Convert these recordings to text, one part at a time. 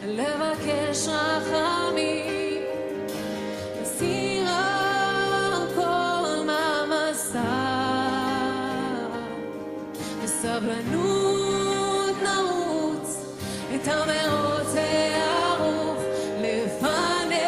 לבקש רחמים, להסיר כל מעמסה, בסבלנות נרוץ את המרוץ הערוך לפנינו.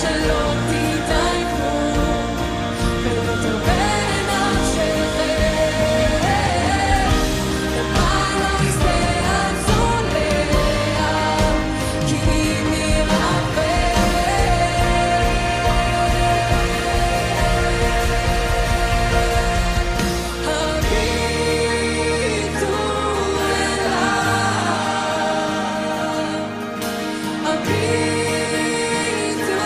שלא תתעייפו ולא תרפה נפשכם למען לא יסתה הצולע כי אם ירפא הביטו אליו הביטו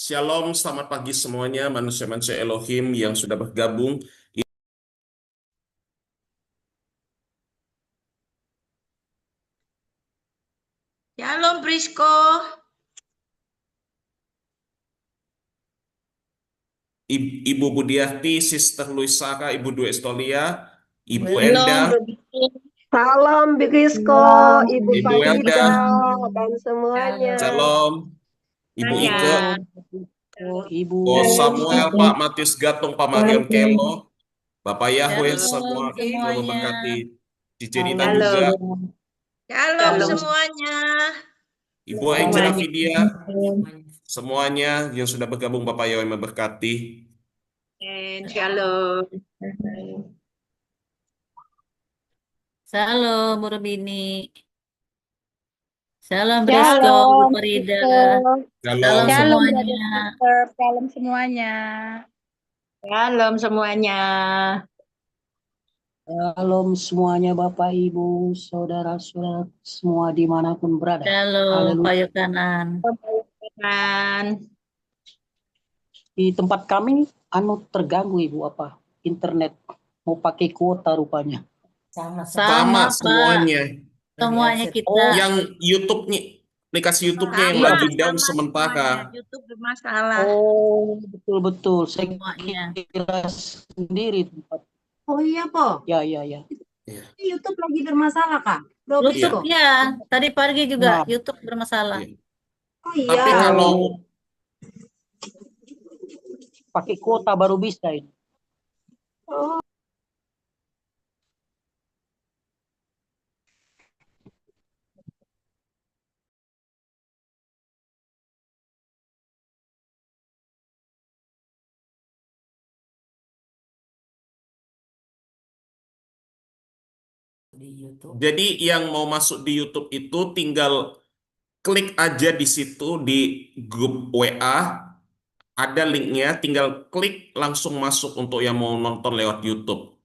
Shalom, selamat pagi semuanya, manusia-manusia Elohim yang sudah bergabung. Shalom Prisco. Ibu Budiati, Sister Luisaka, Ibu Dwi Estolia, Ibu Enda, Shalom Bro Bikin. Salam Bikrisko, Ibu Ibu Elda, Farida, dan semuanya. Shalom. Shalom, Ibu Saya. Ike, Halo, Ibu. Ko Samuel, Pak Matius Gatung, Pak Marion Kelo, Bapak Yahweh, Shalom semua Allah semuanya. memberkati. Cici Nita Halo, juga, Shalom Shalom semuanya. Ibu Angela semuanya. Vidya, semuanya yang sudah bergabung, Bapak Yahweh memberkati. And shalom. Shalom Bro Bini. Shalom Brisco, Bu Shalom, Farida. sister. Shalom Shalom Shalom, semua. semuanya. brother, sister. Shalom semuanya. Shalom semuanya. Shalom semuanya, Bapak, Ibu, saudara-saudara semua dimanapun berada. Shalom Haleluya. Pak Yokanan. Dan Di tempat kami, terganggu, Ibu, apa? Internet. Mau pakai kuota rupanya. Sama Sama Pak. semuanya. Semuanya kita. Oh, Yang YouTube-nya, aplikasi YouTube-nya yang sama, lagi down sama sementara. semuanya. YouTube bermasalah. oh, betul-betul. Saya Semuanya. kira sendiri tempat. Oh iya, Po. Ya, ya, ya. Iya. YouTube lagi bermasalah, Kak. Bro YouTube Brisco. ya. Tadi pagi juga Nah, YouTube bermasalah. Iya. Oh Tapi iya. kalau oh, pakai kuota baru bisa ini. Oh, jadi yang mau masuk di YouTube itu tinggal klik aja di situ di grup WA, ada linknya, tinggal klik langsung masuk untuk yang mau nonton lewat YouTube.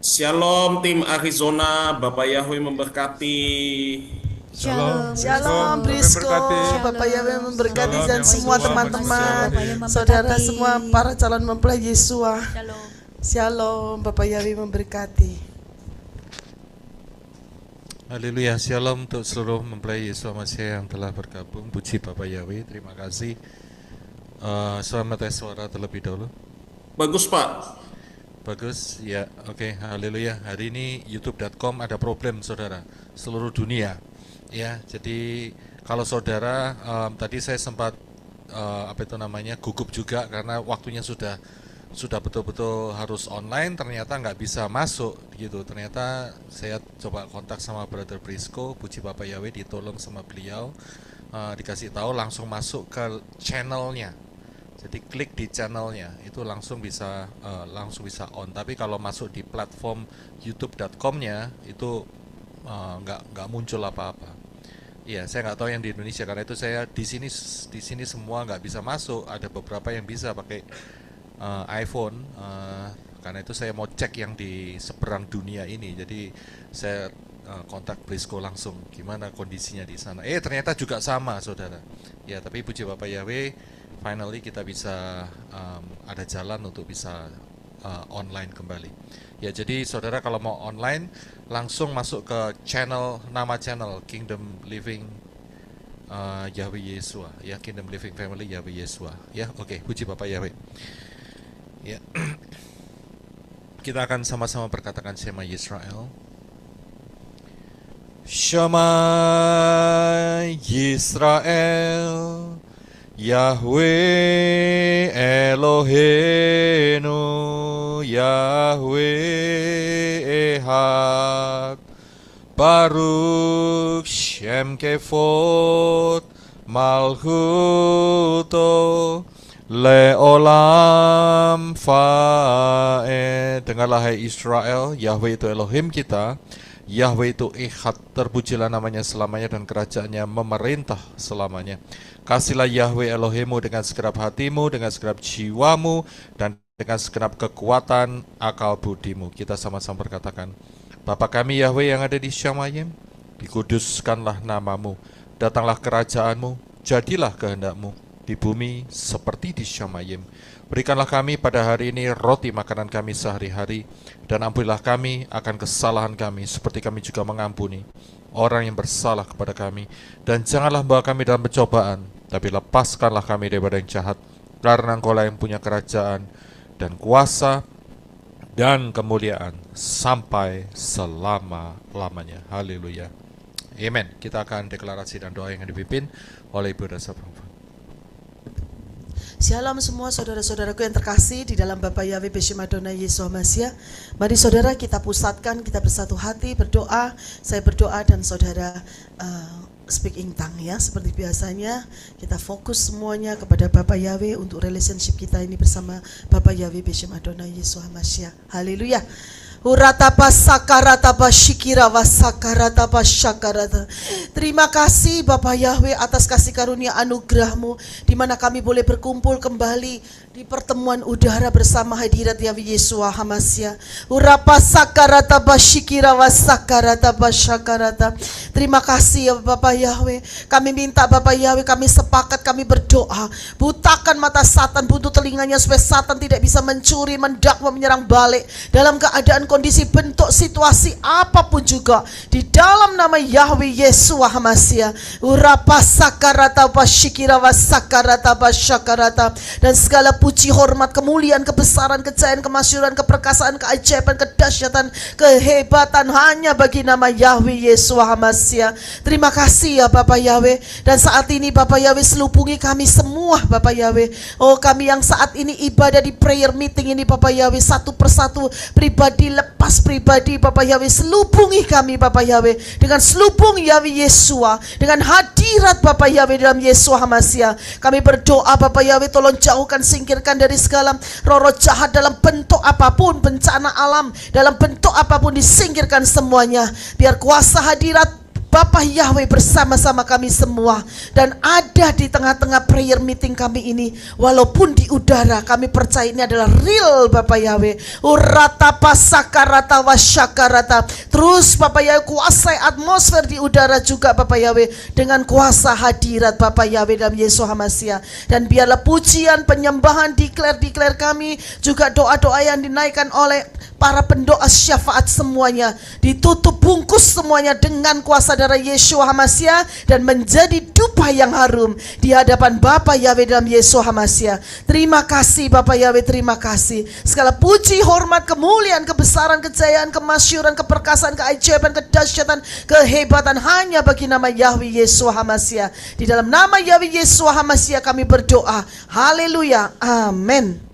Shalom tim Arizona, Bapak Yahweh memberkati. Shalom, Shalom, Tuhan Brisco, memberkati. Bapak Yahweh memberkati Shalom, dan yang semua Yesua, teman-teman, Shalom. saudara semua, para calon mempelai Yesua. Shalom. Shalom, Bapak Yahweh memberkati. Haleluya, shalom untuk seluruh mempelai Yesua Masih yang telah bergabung. Puji Bapak Yahweh, terima kasih. Selamat tes suara terlebih dahulu. Bagus Pak. Bagus, ya, oke, haleluya. Hari ini youtube.com ada problem, saudara, seluruh dunia. Ya, jadi kalau saudara, tadi saya sempat gugup juga karena waktunya sudah betul-betul harus online, ternyata nggak bisa masuk gitu. Ternyata saya coba kontak sama Brother Brisco, puji Bapak Yahweh, ditolong sama beliau, dikasih tahu langsung masuk ke channelnya. Jadi klik di channelnya itu langsung bisa on. Tapi kalau masuk di platform youtube.com-nya itu nggak muncul apa-apa. Iya, saya nggak tahu yang di Indonesia karena itu saya di sini semua nggak bisa masuk. Ada beberapa yang bisa pakai iPhone, karena itu saya mau cek yang di seberang dunia ini. Jadi saya kontak Brisco langsung, gimana kondisinya di sana. Ternyata juga sama, saudara. Ya, tapi puji Bapak Yahweh, finally kita bisa ada jalan untuk bisa online kembali. Ya, jadi saudara kalau mau online langsung masuk ke nama channel Kingdom Living Yahweh Yesua, ya, Kingdom Living Family Yahweh Yesua. Ya, oke, puji Bapak Yahweh. Ya, kita akan sama-sama berkatakan Shema Yisrael. Shema Yisrael, Yahweh Eloheinu, Yahweh Ehad, Baruch Shem Kevod Malchuto Leolam Fa'ed. Dengarlah hai Israel, Yahweh itu Elohim kita, Yahweh itu Ehad, terpujilah namanya selamanya dan kerajaannya memerintah selamanya. Kasihlah Yahweh Elohimmu dengan segenap hatimu, dengan segenap jiwamu, dan dengan segenap kekuatan akal budimu. Kita sama-sama berkatakan, Bapa kami Yahweh yang ada di Syamayim, dikuduskanlah namamu, datanglah kerajaanmu, jadilah kehendakmu di bumi seperti di Syamayim. Berikanlah kami pada hari ini roti makanan kami sehari-hari, dan ampunilah kami akan kesalahan kami seperti kami juga mengampuni orang yang bersalah kepada kami. Dan janganlah bawa kami dalam pencobaan, tapi lepaskanlah kami daripada yang jahat, karena Engkaulah yang punya kerajaan dan kuasa dan kemuliaan sampai selama-lamanya. Haleluya. Amen. Kita akan deklarasi dan doa yang dipimpin oleh Ibu Rasa Perempuan. Shalom semua saudara-saudaraku yang terkasih di dalam Bapa Yahweh Beshem Adonai Yesua Mashiach. Mari saudara kita pusatkan, kita bersatu hati berdoa. Saya berdoa dan saudara speak in tongue ya. Seperti biasanya kita fokus semuanya kepada Bapa Yahweh untuk relationship kita ini bersama Bapa Yahweh Beshem Adonai Yesua Mashiach. Haleluya. Uratapa sakaratapa shikirawa sakaratapa shakarata. Terima kasih Bapak Yahweh atas kasih karunia anugerah-Mu di mana kami boleh berkumpul kembali di pertemuan udara bersama hadirat Yahweh Yesua HaMashiach. Urapa sakaratapa shikirawa sakaratapa shakarata. Terima kasih ya Bapak Yahweh. Kami minta Bapak Yahweh, kami sepakat, kami berdoa, butakan mata Satan, buntu telinganya supaya Satan tidak bisa mencuri, mendakwa, menyerang balik dalam keadaan kondisi, bentuk, situasi apapun juga di dalam nama Yahweh Yesua HaMashiach. Urapa sakarata basyikira wasakarata basyakarata. Dan segala puji, hormat, kemuliaan, kebesaran, kejayaan, kemasyuran, keperkasaan, keajaiban, kedahsyatan, kehebatan hanya bagi nama Yahweh Yesua HaMashiach. Terima kasih ya Bapak Yahweh. Dan saat ini Bapak Yahweh selubungi kami semua Bapak Yahweh. Oh, kami yang saat ini ibadah di prayer meeting ini Bapak Yahweh, satu persatu, pribadi lepas pribadi Bapak Yahweh, selubungi kami Bapak Yahweh dengan selubung Yahweh Yesua, dengan hadirat Bapak Yahweh dalam Yesua HaMashiach. Kami berdoa Bapak Yahweh, tolong jauhkan, singkirkan dari segala roh-roh jahat dalam bentuk apapun, bencana alam dalam bentuk apapun, disingkirkan semuanya. Biar kuasa hadirat Bapa Yahweh bersama-sama kami semua dan ada di tengah-tengah prayer meeting kami ini. Walaupun di udara, kami percaya ini adalah real Bapa Yahweh. Urata pasakarata wasyakarata. Terus Bapa Yahweh kuasai atmosfer di udara juga Bapa Yahweh dengan kuasa hadirat Bapa Yahweh dalam Yesus HaMashiach. Dan biarlah pujian, penyembahan, declare kami, juga doa-doa yang dinaikkan oleh para pendoa syafaat semuanya ditutup bungkus semuanya dengan kuasa darah Yesus HaMashiach dan menjadi dupa yang harum di hadapan Bapa Yahweh dalam Yesus HaMashiach. Terima kasih Bapa Yahweh, terima kasih. Segala puji, hormat, kemuliaan, kebesaran, kejayaan, kemasyuran, keperkasaan, keajaiban, kedahsyatan, kehebatan hanya bagi nama Yahweh Yesus HaMashiach. Di dalam nama Yahweh Yesus HaMashiach kami berdoa. Haleluya. Amin.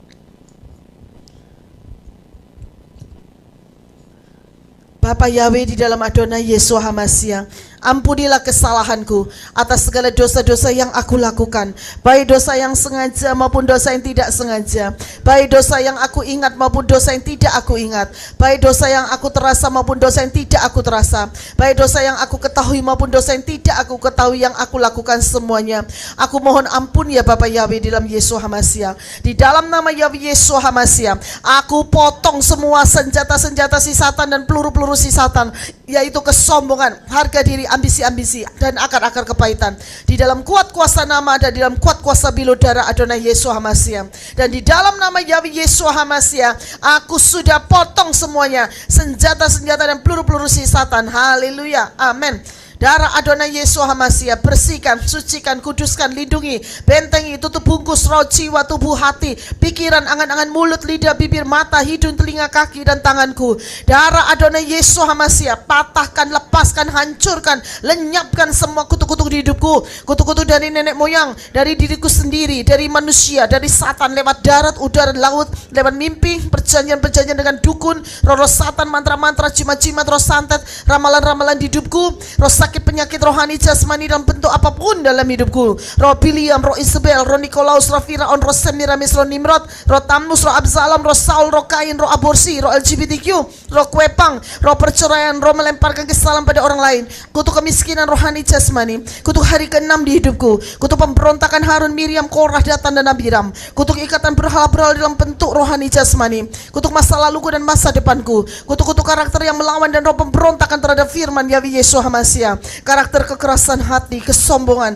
Bapa Yahweh, di dalam Adonai Yesus HaMashiach, ampunilah kesalahanku atas segala dosa-dosa yang aku lakukan, baik dosa yang sengaja maupun dosa yang tidak sengaja, baik dosa yang aku ingat maupun dosa yang tidak aku ingat, baik dosa yang aku terasa maupun dosa yang tidak aku terasa, baik dosa yang aku ketahui maupun dosa yang tidak aku ketahui yang aku lakukan semuanya. Aku mohon ampun ya Bapa Yahweh di dalam Yesus HaMashiach. Di dalam nama Yahweh Yesus HaMashiach, aku potong semua senjata-senjata si Satan dan peluru-peluru si Satan, yaitu kesombongan, harga diri, ambisi-ambisi, dan akar-akar kepahitan. Di dalam kuat kuasa nama dan di dalam kuat kuasa bilu darah Adonai Yesus HaMashiach. Dan di dalam nama Yahweh Yesus HaMashiach, aku sudah potong semuanya senjata-senjata dan peluru-peluru si Satan. Haleluya. Amin. Darah Adonai Yesus HaMashiach, bersihkan, sucikan, kuduskan, lindungi, bentengi, tutup bungkus roh, jiwa, tubuh, hati, pikiran, angan-angan, mulut, lidah, bibir, mata, hidung, telinga, kaki, dan tanganku. Darah Adonai Yesus HaMashiach, patahkan, lepaskan, hancurkan, lenyapkan semua kutuk-kutuk di hidupku, kutuk-kutuk dari nenek moyang, dari diriku sendiri, dari manusia, dari Satan, lewat darat, udara, laut, lewat mimpi, perjanjian-perjanjian dengan dukun, roh Satan, mantra-mantra, jimat-jimat, roh santet, ramalan-ramalan di hidupku, roh sakit, penyakit rohani, jasmani dalam bentuk apapun dalam hidupku. Roh Biliam, roh Isabel, roh Nikolaus, roh Firaun, roh Semiramis, roh Nimrod, roh Tamnus, roh Absalom, roh Saul, roh Kain, roh aborsi, roh LGBTQ, roh Kwepang, roh perceraian, roh melemparkan kesalahan pada orang lain, kutuk kemiskinan rohani jasmani, kutuk hari ke-6 di hidupku, kutuk pemberontakan Harun, Miriam, Korah, Datan, dan Abiram, kutuk ikatan berhala-berhala dalam bentuk rohani jasmani, kutuk masa laluku dan masa depanku, kutuk-kutuk karakter yang melawan dan roh pemberontakan terhadap firman Yahweh Yesus HaMashiach, karakter kekerasan hati, kesombongan,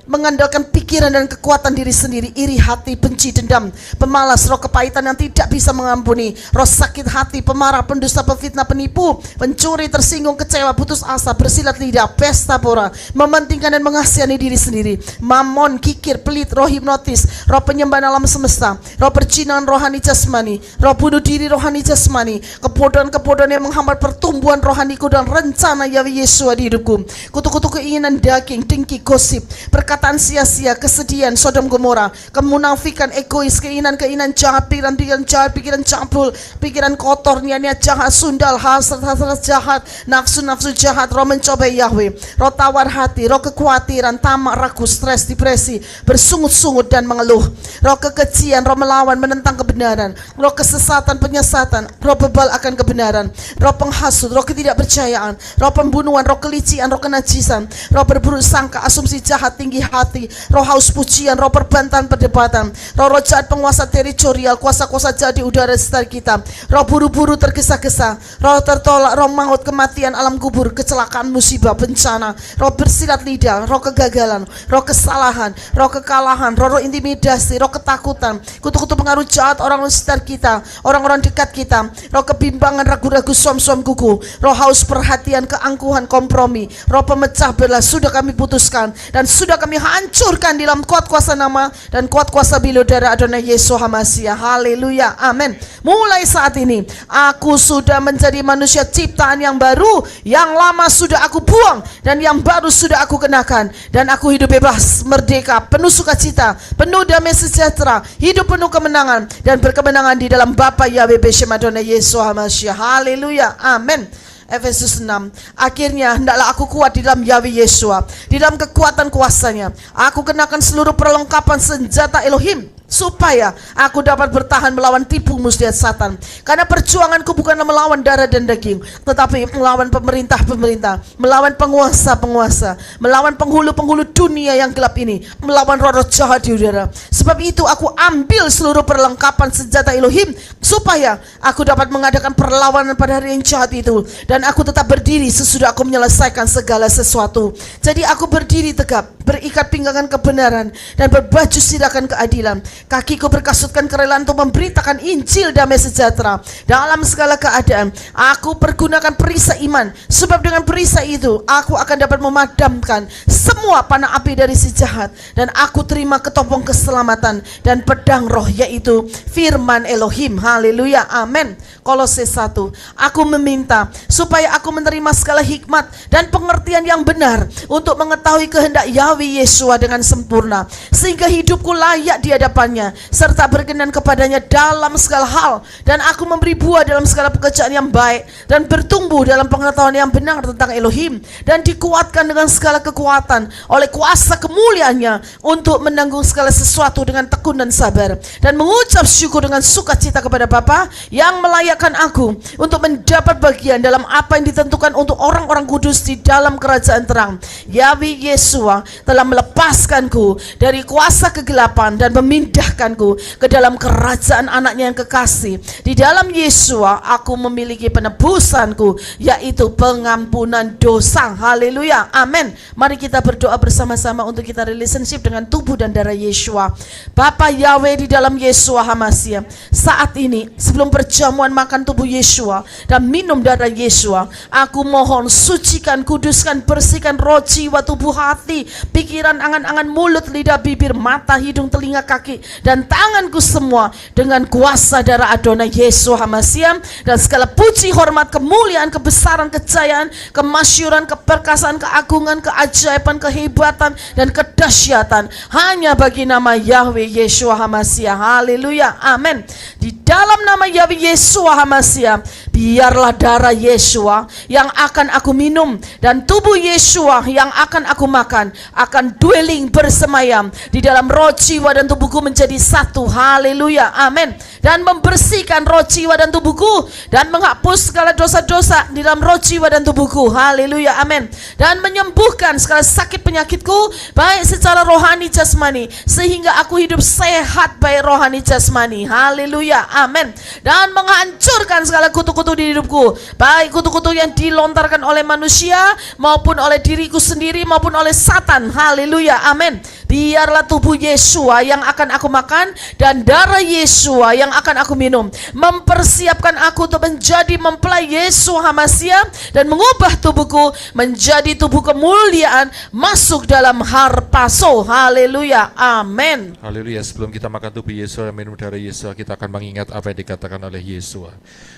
mengandalkan pikiran dan kekuatan diri sendiri, iri hati, benci, dendam, pemalas, roh kepahitan yang tidak bisa mengampuni, roh sakit hati, pemarah, pendusta, pefitnah, penipu, pencuri, tersinggung, kecewa, putus asa, bersilat lidah, pesta pora, mementingkan dan mengasihani diri sendiri, mamon, kikir, pelit, roh hipnotis, roh penyembahan alam semesta, roh perjinahan rohani jasmani, roh bunuh diri rohani jasmani, kebodohan-kebodohan yang menghambat pertumbuhan rohaniku dan rencana Yahweh Yesus di hidupku, kutuk-kutuk keinginan daging, dengki, gosip, perkataan sia-sia, kesedihan, Sodom Gomora, kemunafikan, egois, keinginan jahat, pikiran jahat, pikiran cabul, pikiran kotor, niat jahat, sundal, hasrat jahat, nafsu jahat, roh mencobai Yahweh, roh tawar hati, roh kekhawatiran, tamak, ragu, stres, depresi, bersungut-sungut dan mengeluh, roh kekejian, roh melawan, menentang kebenaran, roh kesesatan, penyesatan, roh bebal akan kebenaran, roh penghasut, roh ketidakpercayaan, roh pembunuhan, roh kelician, roh kenajisan, roh berburuk sangka, asumsi jahat, tinggi hati, roh haus pujian, roh perbantahan perdebatan, roh jahat penguasa teritorial, kuasa-kuasa jahat di udara sekitar kita, roh buru-buru tergesa-gesa, roh tertolak, roh maut, kematian, alam kubur, kecelakaan, musibah, bencana, roh bersilat lidah, roh kegagalan, roh kesalahan, roh kekalahan, roh intimidasi, roh ketakutan, kutuk-kutuk pengaruh jahat orang sekitar kita, orang-orang dekat kita, roh kebimbangan, ragu-ragu, som-som kuku, roh haus perhatian, keangkuhan, kompromi, roh pemecah belah, sudah kami putuskan dan sudah kami hancurkan di dalam kuat kuasa nama dan kuat kuasa bilu darah Adonai Yesus HaMashiach. Haleluya. Amin. Mulai saat ini aku sudah menjadi manusia ciptaan yang baru, yang lama sudah aku buang dan yang baru sudah aku kenakan, dan aku hidup bebas, merdeka, penuh sukacita, penuh damai sejahtera, hidup penuh kemenangan dan berkemenangan di dalam Bapa Yahweh Beshem Adonai Yesus HaMashiach. Haleluya. Amin. Efesus 6. Akhirnya hendaklah aku kuat di dalam Yahweh Yeshua, di dalam kekuatan kuasanya. Aku kenakan seluruh perlengkapan senjata Elohim, supaya aku dapat bertahan melawan tipu muslihat Satan. Karena perjuanganku bukanlah melawan darah dan daging, tetapi melawan pemerintah-pemerintah, melawan penguasa-penguasa, melawan penghulu-penghulu dunia yang gelap ini, melawan roh-roh jahat di udara. Sebab itu aku ambil seluruh perlengkapan senjata Elohim, supaya aku dapat mengadakan perlawanan pada hari yang jahat itu, dan aku tetap berdiri sesudah aku menyelesaikan segala sesuatu. Jadi aku berdiri tegap, berikat pinggangan kebenaran, dan berbaju sirakan keadilan. Kakiku berkasutkan kerelaan untuk memberitakan Injil damai sejahtera dalam segala keadaan. Aku pergunakan perisai iman, sebab dengan perisai itu aku akan dapat memadamkan semua panah api dari si jahat. Dan aku terima ketopong keselamatan dan pedang roh, yaitu firman Elohim. Haleluya, amin. Kolose 1. Aku meminta supaya aku menerima segala hikmat dan pengertian yang benar untuk mengetahui kehendak Yahweh Yeshua dengan sempurna, sehingga hidupku layak di hadapannya serta berkenan kepadanya dalam segala hal, dan aku memberi buah dalam segala pekerjaan yang baik dan bertumbuh dalam pengetahuan yang benar tentang Elohim, dan dikuatkan dengan segala kekuatan oleh kuasa kemuliaannya untuk menanggung segala sesuatu dengan tekun dan sabar, dan mengucap syukur dengan sukacita kepada Bapa yang melayakkan aku untuk mendapat bagian dalam apa yang ditentukan untuk orang-orang kudus di dalam kerajaan terang. Yahweh Yeshua telah melepaskanku dari kuasa kegelapan dan memindahkanku ke dalam kerajaan anaknya yang kekasih. Di dalam Yeshua aku memiliki penebusanku, yaitu pengampunan dosa. Haleluya, amin. Mari kita berdoa bersama-sama untuk kita relationship dengan tubuh dan darah Yeshua. Bapa Yahweh, di dalam Yeshua HaMashiach, saat ini sebelum perjamuan makan tubuh Yeshua dan minum darah Yeshua, aku mohon sucikan, kuduskan, bersihkan roh, jiwa, tubuh, hati, pikiran, angan-angan, mulut, lidah, bibir, mata, hidung, telinga, kaki, dan tanganku semua dengan kuasa darah Adonai Yesus HaMashiach. Dan segala puji, hormat, kemuliaan, kebesaran, kejayaan, kemasyuran, keperkasaan, keagungan, keajaiban, kehebatan, dan kedahsyatan hanya bagi nama Yahweh Yeshua HaMashiach. Haleluya, amin. Di dalam nama Yahweh Yeshua HaMashiach, biarlah darah Yeshua yang akan aku minum dan tubuh Yeshua yang akan aku makan akan dwelling, bersemayam di dalam roh, jiwa, dan tubuhku menjadi satu. Haleluya, amin. Dan membersihkan roh, jiwa, dan tubuhku, dan menghapus segala dosa-dosa di dalam roh, jiwa, dan tubuhku. Haleluya, amin. Dan menyembuhkan segala sakit penyakitku, baik secara rohani jasmani, sehingga aku hidup sehat baik rohani jasmani. Haleluya, amin. Dan menghancurkan segala kutuk-kutuk di hidupku, baik kutuk-kutuk yang dilontarkan oleh manusia maupun oleh diriku sendiri maupun oleh Satan. Haleluya, amin. Biarlah tubuh Yeshua yang akan aku makan dan darah Yeshua yang akan aku minum mempersiapkan aku untuk menjadi mempelai Yesus HaMashiach dan mengubah tubuhku menjadi tubuh kemuliaan masuk dalam harpaso. Haleluya, amin. Haleluya. Sebelum kita makan tubuh Yesus dan minum darah Yesus, kita akan mengingat apa yang dikatakan oleh Yesus.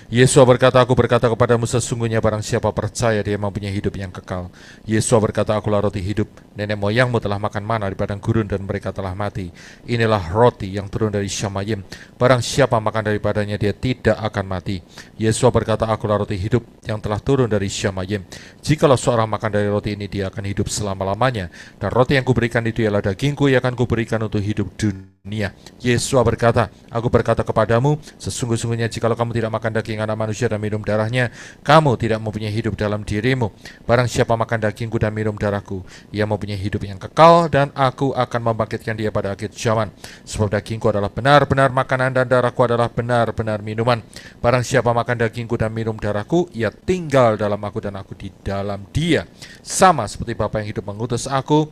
Yesus berkata, aku berkata kepadamu, sesungguhnya barang siapa percaya dia mempunyai hidup yang kekal. Yesus berkata, akulah roti hidup. Nenek moyangmu telah makan mana di padang gurun dan mereka telah mati. Inilah roti yang turun dari Syamayim. Barang siapa makan daripadanya dia tidak akan mati. Yesus berkata, akulah roti hidup yang telah turun dari Syamayim. Jikalau seorang makan dari roti ini, dia akan hidup selama-lamanya. Dan roti yang kuberikan itu ialah dagingku yang akan kuberikan untuk hidup dunia. Yesus berkata, aku berkata kepadamu, sesungguh-sungguhnya jikalau kamu tidak makan daging anak manusia dan minum darahnya, kamu tidak mempunyai hidup dalam dirimu. Barang siapa makan dagingku dan minum darahku, ia mempunyai hidup yang kekal, dan aku akan membangkitkan dia pada akhir zaman. Sebab dagingku adalah benar-benar makanan dan darahku adalah benar-benar minuman. Barang siapa makan dagingku dan minum darahku, ia tinggal dalam aku dan aku di dalam dia. Sama seperti Bapa yang hidup mengutus aku,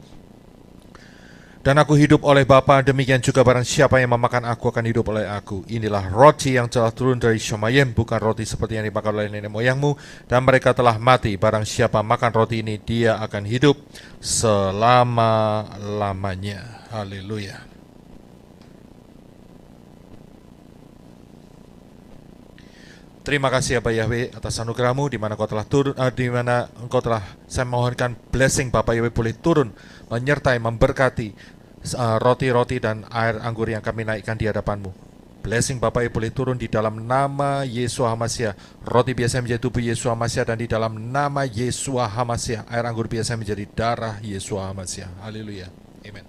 dan aku hidup oleh Bapa, demikian juga barang siapa yang memakan aku akan hidup oleh aku. Inilah roti yang telah turun dari Syamayim, bukan roti seperti yang dimakan oleh nenek moyangmu, dan mereka telah mati. Barang siapa makan roti ini, dia akan hidup selama-lamanya. Haleluya. Terima kasih Bapak Yahweh atas anugerah-Mu di mana Kau telah turun, di mana Engkau telah, saya mohonkan blessing Bapak Yahweh boleh turun menyertai, memberkati roti-roti dan air anggur yang kami naikkan di hadapan-Mu. Blessing Bapak Yahweh boleh turun di dalam nama Yesus HaMashiach. Roti biasa menjadi tubuh Yesus HaMashiach, dan di dalam nama Yesus HaMashiach air anggur biasa menjadi darah Yesus HaMashiach. Haleluya. Amen.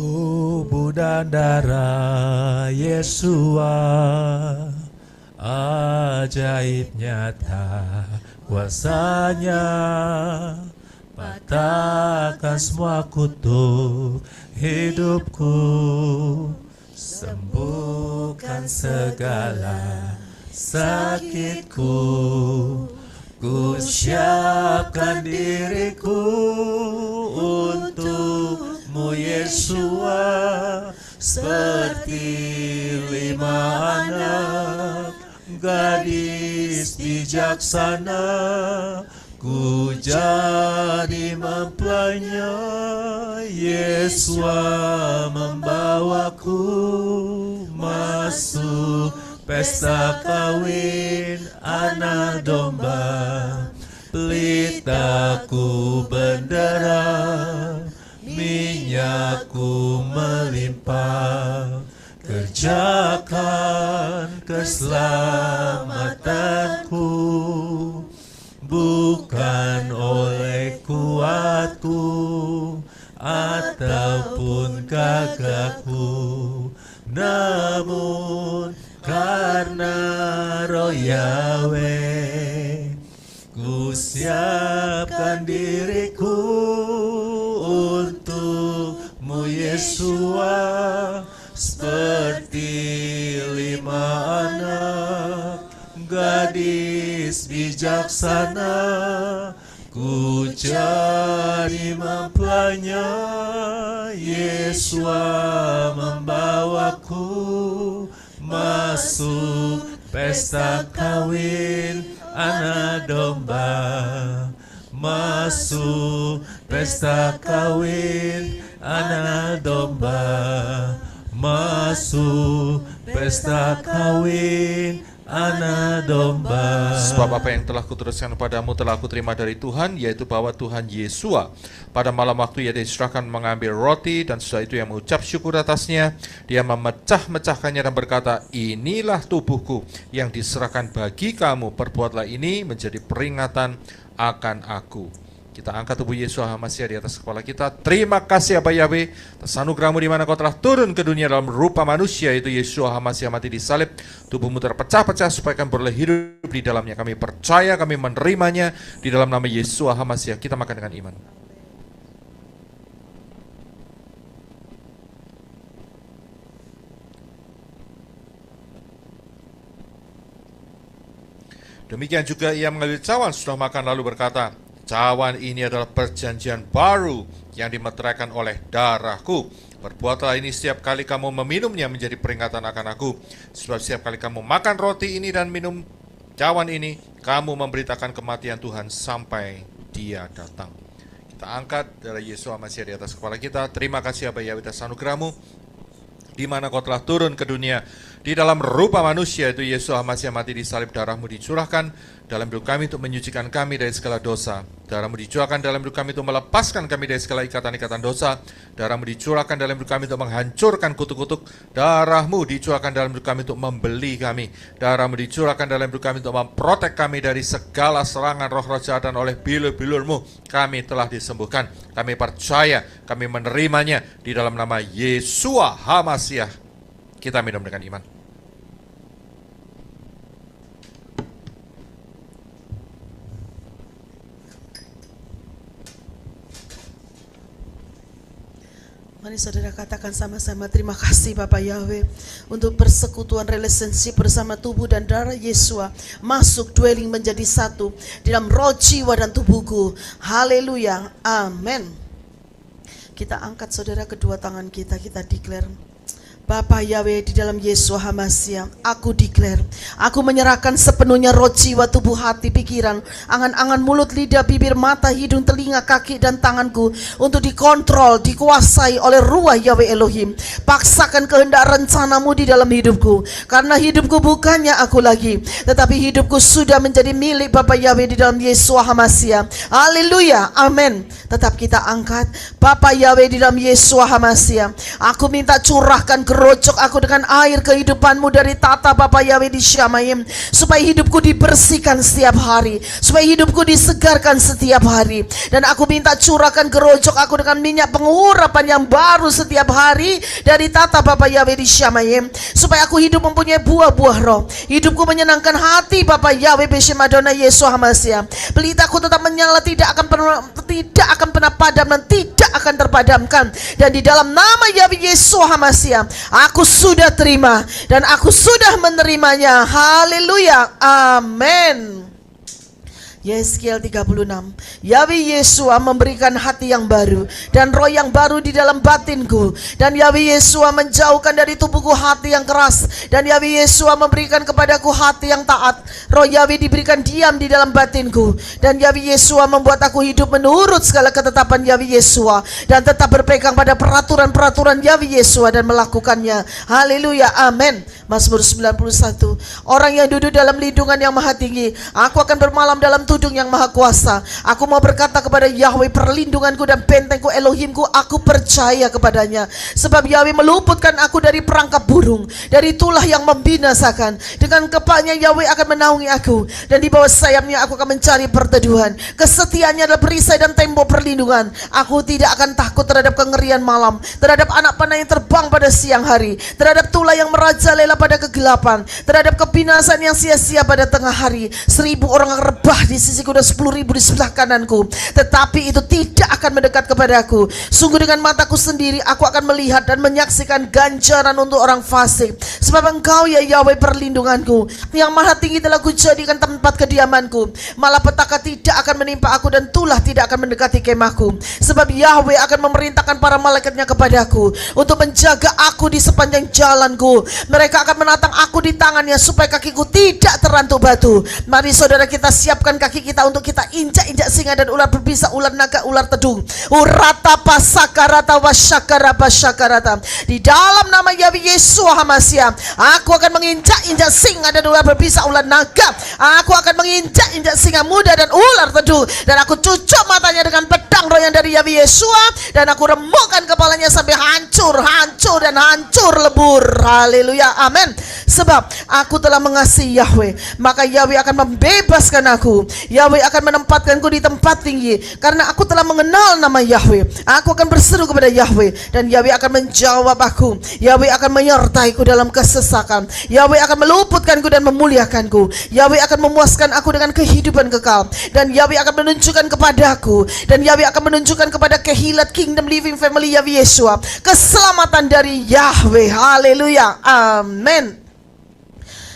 Tubuh dan darah Yesua, ajaib nyata kuasanya, patahkan semua kutuk hidupku, sembuhkan segala sakitku. Ku siapkan diriku untukmu Yesua, seperti 5 anak gadis bijaksana. Ku jadi mempelainya, Yesua membawaku masuk pesta kawin anak domba. Pelitaku bendera, minyakku melimpah. Kerjakan keselamatanku, bukan oleh kuatku ataupun gagahku, namun karena Roh Yahweh. Ku siapkan diriku untukmu Yesua, seperti 5 anak gadis bijaksana. Ku jadi mempelainya, Yesua membawaku masuk pesta kawin anak domba. Masuk pesta kawin anak domba. Masuk pesta kawin anak domba. Sebab apa yang telah kuteruskan padamu telah kuterima dari Tuhan, yaitu bahwa Tuhan Yesua pada malam waktu ia diserahkan mengambil roti, dan sesudah itu yang mengucap syukur atasnya, dia memecah-mecahkannya dan berkata, inilah tubuhku yang diserahkan bagi kamu, perbuatlah ini menjadi peringatan akan aku. Kita angkat tubuh Yesus HaMasiah di atas kepala kita. Terima kasih Aba Yahweh atas anugerah-Mu di mana Kau telah turun ke dunia dalam rupa manusia, yaitu Yesus HaMasiah mati di salib. Tubuh-Mu terpecah-pecah supaya kami boleh hidup di dalamnya. Kami percaya, kami menerimanya di dalam nama Yesus HaMasiah. Kita makan dengan iman. Demikian juga ia mengambil cawan setelah makan lalu berkata, cawan ini adalah perjanjian baru yang dimeteraikan oleh darahku. Perbuatlah ini setiap kali kamu meminumnya menjadi peringatan akan aku. Sebab setiap kali kamu makan roti ini dan minum cawan ini, kamu memberitakan kematian Tuhan sampai Dia datang. Kita angkat darah Yesus HaMasiah di atas kepala kita. Terima kasih Aba Yahweh atas anugerah-Mu di mana Kau telah turun ke dunia di dalam rupa manusia, itu Yesus HaMasiah mati di salib. Darah-Mu dicurahkan dalam hidup kami untuk menyucikan kami dari segala dosa. Darah-Mu dicurahkan dalam hidup kami untuk melepaskan kami dari segala ikatan-ikatan dosa. Darah-Mu dicurahkan dalam hidup kami untuk menghancurkan kutuk-kutuk. Darah-Mu dicurahkan dalam hidup kami untuk membeli kami. Darah-Mu dicurahkan dalam hidup kami untuk memprotek kami dari segala serangan roh-roh jahat, dan oleh bilur-bilur-Mu kami telah disembuhkan. Kami percaya, kami menerimanya di dalam nama Yesus HaMasiah. Kita minum dengan iman. Mari saudara katakan sama-sama, terima kasih Bapak Yahweh untuk persekutuan relationship bersama tubuh dan darah Yesua masuk dwelling menjadi satu di dalam roh, jiwa dan tubuhku. Haleluya, amin. Kita angkat saudara kedua tangan kita declare, Bapa Yahweh, di dalam Yesus HaMasiah, aku declare, aku menyerahkan sepenuhnya roh, jiwa, tubuh, hati, pikiran, angan-angan, mulut, lidah, bibir, mata, hidung, telinga, kaki, dan tanganku untuk dikontrol, dikuasai oleh Ruah Yahweh Elohim. Paksakan kehendak rencana-Mu di dalam hidupku, karena hidupku bukannya aku lagi, tetapi hidupku sudah menjadi milik Bapa Yahweh di dalam Yesus HaMasiah. Haleluya, amin. Tetap kita angkat, Bapa Yahweh di dalam Yesus HaMasiah, aku minta curahkan gerojok aku dengan air kehidupanmu dari tata Bapa Yahweh di Syamayim, supaya hidupku dibersihkan setiap hari, supaya hidupku disegarkan setiap hari. Dan aku minta curahkan gerojok aku dengan minyak pengurapan yang baru setiap hari dari tata Bapa Yahweh di Syamayim, supaya aku hidup mempunyai buah-buah roh. Hidupku menyenangkan hati Bapa Yahweh Beshem Adonai Yesus Hamasia. Pelitaku tetap menyala, tidak akan pernah padam dan tidak akan terpadamkan. Dan di dalam nama Yahweh Yesus Hamasia, aku sudah terima dan aku sudah menerimanya. Haleluya. Amin. Yeskiel 36. Yahweh Yesua memberikan hati yang baru dan roh yang baru di dalam batinku. Dan Yahweh Yesua menjauhkan dari tubuhku hati yang keras. Dan Yahweh Yesua memberikan kepadaku hati yang taat. Roh Yahweh diberikan diam di dalam batinku. Dan Yahweh Yesua membuat aku hidup menurut segala ketetapan Yahweh Yesua, dan tetap berpegang pada peraturan-peraturan Yahweh Yesua dan melakukannya. Haleluya. Amin. Mazmur 91. Orang yang duduk dalam lindungan yang maha tinggi, aku akan bermalam dalam tudung yang maha kuasa. Aku mau berkata kepada Yahweh, perlindunganku dan bentengku, Elohimku, aku percaya kepadanya. Sebab Yahweh meluputkan aku dari perangkap burung, dari tulah yang membinasakan. Dengan kepalanya Yahweh akan menaungi aku, dan di bawah sayapnya aku akan mencari perteduhan. Kesetiaannya adalah perisai dan tembok perlindungan. Aku tidak akan takut terhadap kengerian malam, terhadap anak panah yang terbang pada siang hari, terhadap tulah yang merajalela pada kegelapan, terhadap kebinasaan yang sia-sia pada tengah hari. 1000 orang rebah di sisiku dan 10.000 di sebelah kananku, tetapi itu tidak akan mendekat kepadaku. Sungguh dengan mataku sendiri aku akan melihat dan menyaksikan ganjaran untuk orang fasik. Sebab Engkau ya Yahweh perlindunganku, yang maha tinggi telah kujadikan tempat kediamanku. Malapetaka tidak akan menimpa aku dan tulah tidak akan mendekati kemahku. Sebab Yahweh akan memerintahkan para malaikatnya kepadaku untuk menjaga aku di sepanjang jalanku. Mereka akan menatang aku di tangannya supaya kakiku tidak terantuk batu. Mari saudara kita siapkan kaki kita untuk kita injak-injak singa dan ular berbisa, ular naga, ular tedung. Urata pasakarata wasyakara pasyakarata. Di dalam nama Yahweh Yesus Hamasia, aku akan menginjak-injak singa dan ular berbisa, ular naga. Aku akan menginjak-injak singa muda dan ular tedung. Dan aku cucuk matanya dengan pedang roh yang dari Yahweh Yesua, dan aku remukkan kepalanya sampai hancur dan hancur lebur. Haleluya. Amin. Sebab aku telah mengasihi Yahweh, maka Yahweh akan membebaskan aku. Yahweh akan menempatkanku di tempat tinggi, karena aku telah mengenal nama Yahweh. Aku akan berseru kepada Yahweh, dan Yahweh akan menjawab aku. Yahweh akan menyertaiku dalam kesesakan. Yahweh akan meluputkanku dan memuliakanku. Yahweh akan memuaskan aku dengan kehidupan kekal. Dan Yahweh akan menunjukkan kepadaku, dan Yahweh akan menunjukkan kepada Kehilat Kingdom Living Family Yahweh Yesua keselamatan dari Yahweh. Haleluya. Amin.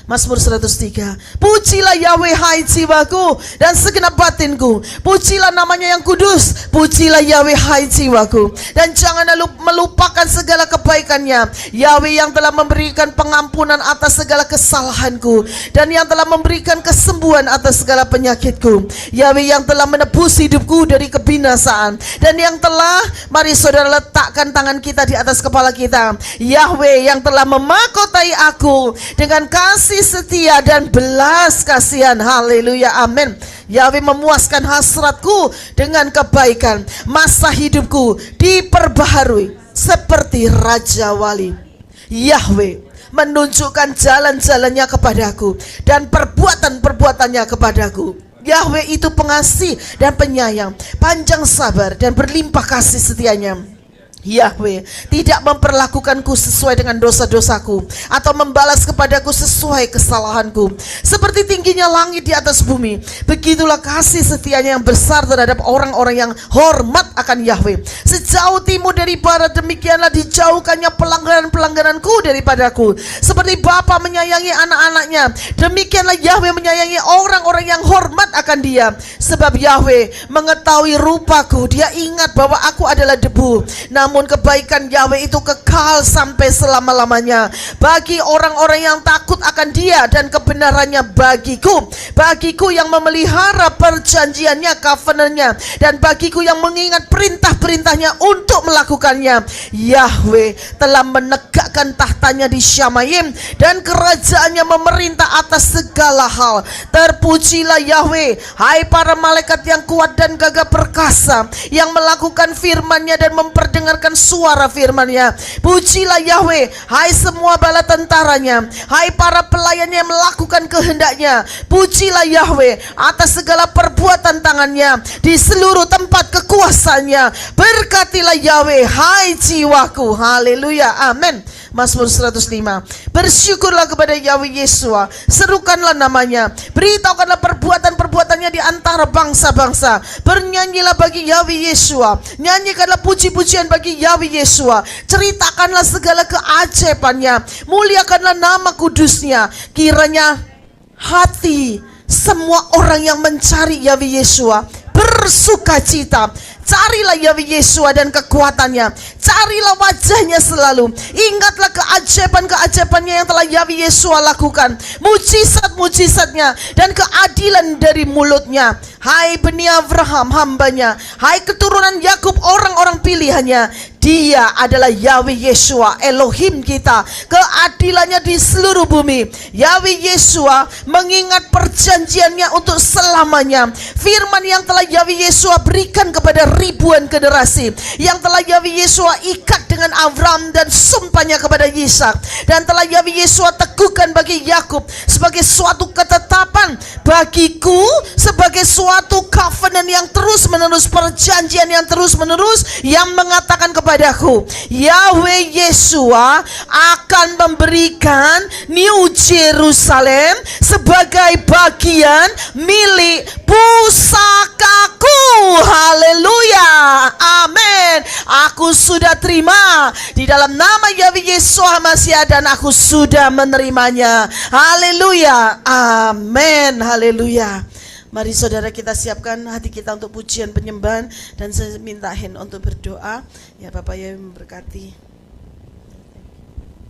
Mazmur 103. Pujilah Yahweh hai jiwaku dan segenap batinku. Pujilah namanya yang kudus. Pujilah Yahweh hai jiwaku, dan jangan melupakan segala kebaikannya. Yahweh yang telah memberikan pengampunan atas segala kesalahanku, dan yang telah memberikan kesembuhan atas segala penyakitku. Yahweh yang telah menebus hidupku dari kebinasaan, dan yang telah, mari saudara letakkan tangan kita di atas kepala kita. Yahweh yang telah memakotai aku dengan kasih setia dan belas kasihan. Haleluya. Amin. Yahweh memuaskan hasratku dengan kebaikan. Masa hidupku diperbaharui seperti Raja Wali. Yahweh menunjukkan jalan-jalannya kepadaku dan perbuatan-perbuatannya kepadaku. Yahweh itu pengasih dan penyayang, panjang sabar dan berlimpah kasih setianya. Yahweh tidak memperlakukanku sesuai dengan dosa-dosaku, atau membalas kepadaku sesuai kesalahanku. Seperti tingginya langit di atas bumi, begitulah kasih setianya yang besar terhadap orang-orang yang hormat akan Yahweh. Sejauh timur dari barat, demikianlah dijauhkannya pelanggaran-pelanggaranku daripadaku. Seperti bapa menyayangi anak-anaknya, demikianlah Yahweh menyayangi orang-orang yang hormat akan Dia. Sebab Yahweh mengetahui rupaku, Dia ingat bahwa aku adalah debu. Namun kebaikan Yahweh itu kekal sampai selama-lamanya bagi orang-orang yang takut akan Dia, dan kebenarannya bagiku yang memelihara perjanjiannya, covenantnya, dan bagiku yang mengingat perintah-perintahnya untuk melakukannya. Yahweh telah menegakkan menegakkan tahtanya di Syamayim, dan kerajaannya memerintah atas segala hal. Terpujilah Yahweh, hai para malaikat yang kuat dan gagah perkasa, yang melakukan firman-Nya dan memperdengarkan suara firman-Nya. Pujilah Yahweh, hai semua bala tentaranya, hai para pelayannya yang melakukan kehendak-Nya. Pujilah Yahweh atas segala perbuatan tangan-Nya di seluruh tempat kekuasaannya. Berkatilah Yahweh, hai jiwaku. Haleluya, amin. Mazmur 105. Bersyukurlah kepada Yahweh Yeshua, serukanlah namanya, beritahukanlah perbuatan-perbuatannya di antara bangsa-bangsa. Bernyanyilah bagi Yahweh Yeshua, nyanyikanlah puji-pujian bagi Yahweh Yeshua, ceritakanlah segala keajaibannya, muliakanlah nama kudusnya. Kiranya hati semua orang yang mencari Yahweh Yeshua bersuka cita. Carilah Yahweh Yeshua dan kekuatannya, carilah wajahnya selalu. Ingatlah keajaiban-keajaibannya yang telah Yahweh Yeshua lakukan, mujizat-mujizatnya dan keadilan dari mulutnya. Hai Bani Abraham hambanya, hai keturunan Yakub orang-orang pilihannya, Dia adalah Yahweh Yeshua Elohim kita, keadilannya di seluruh bumi. Yahweh Yeshua mengingat perjanjiannya untuk selamanya, firman yang telah Yahweh Yeshua berikan kepada ribuan generasi, yang telah Yahweh Yeshua ikat dengan Abraham dan sumpahnya kepada Ishak, dan telah Yahweh Yeshua teguhkan bagi Yakub sebagai suatu ketetapan, bagiku sebagai suatu covenant yang terus menerus, perjanjian yang terus menerus, yang mengatakan kepadaku, Yahweh Yeshua akan memberikan New Jerusalem sebagai bagian milik pusakaku. Haleluya, amin. Aku sudah terima di dalam nama Yahweh Yeshua Mashiach, dan aku sudah menerimanya. Haleluya, amin. Haleluya. Mari saudara kita siapkan hati kita untuk pujian penyembahan, dan saya minta Hen untuk berdoa. Ya Bapak Yahweh memberkati.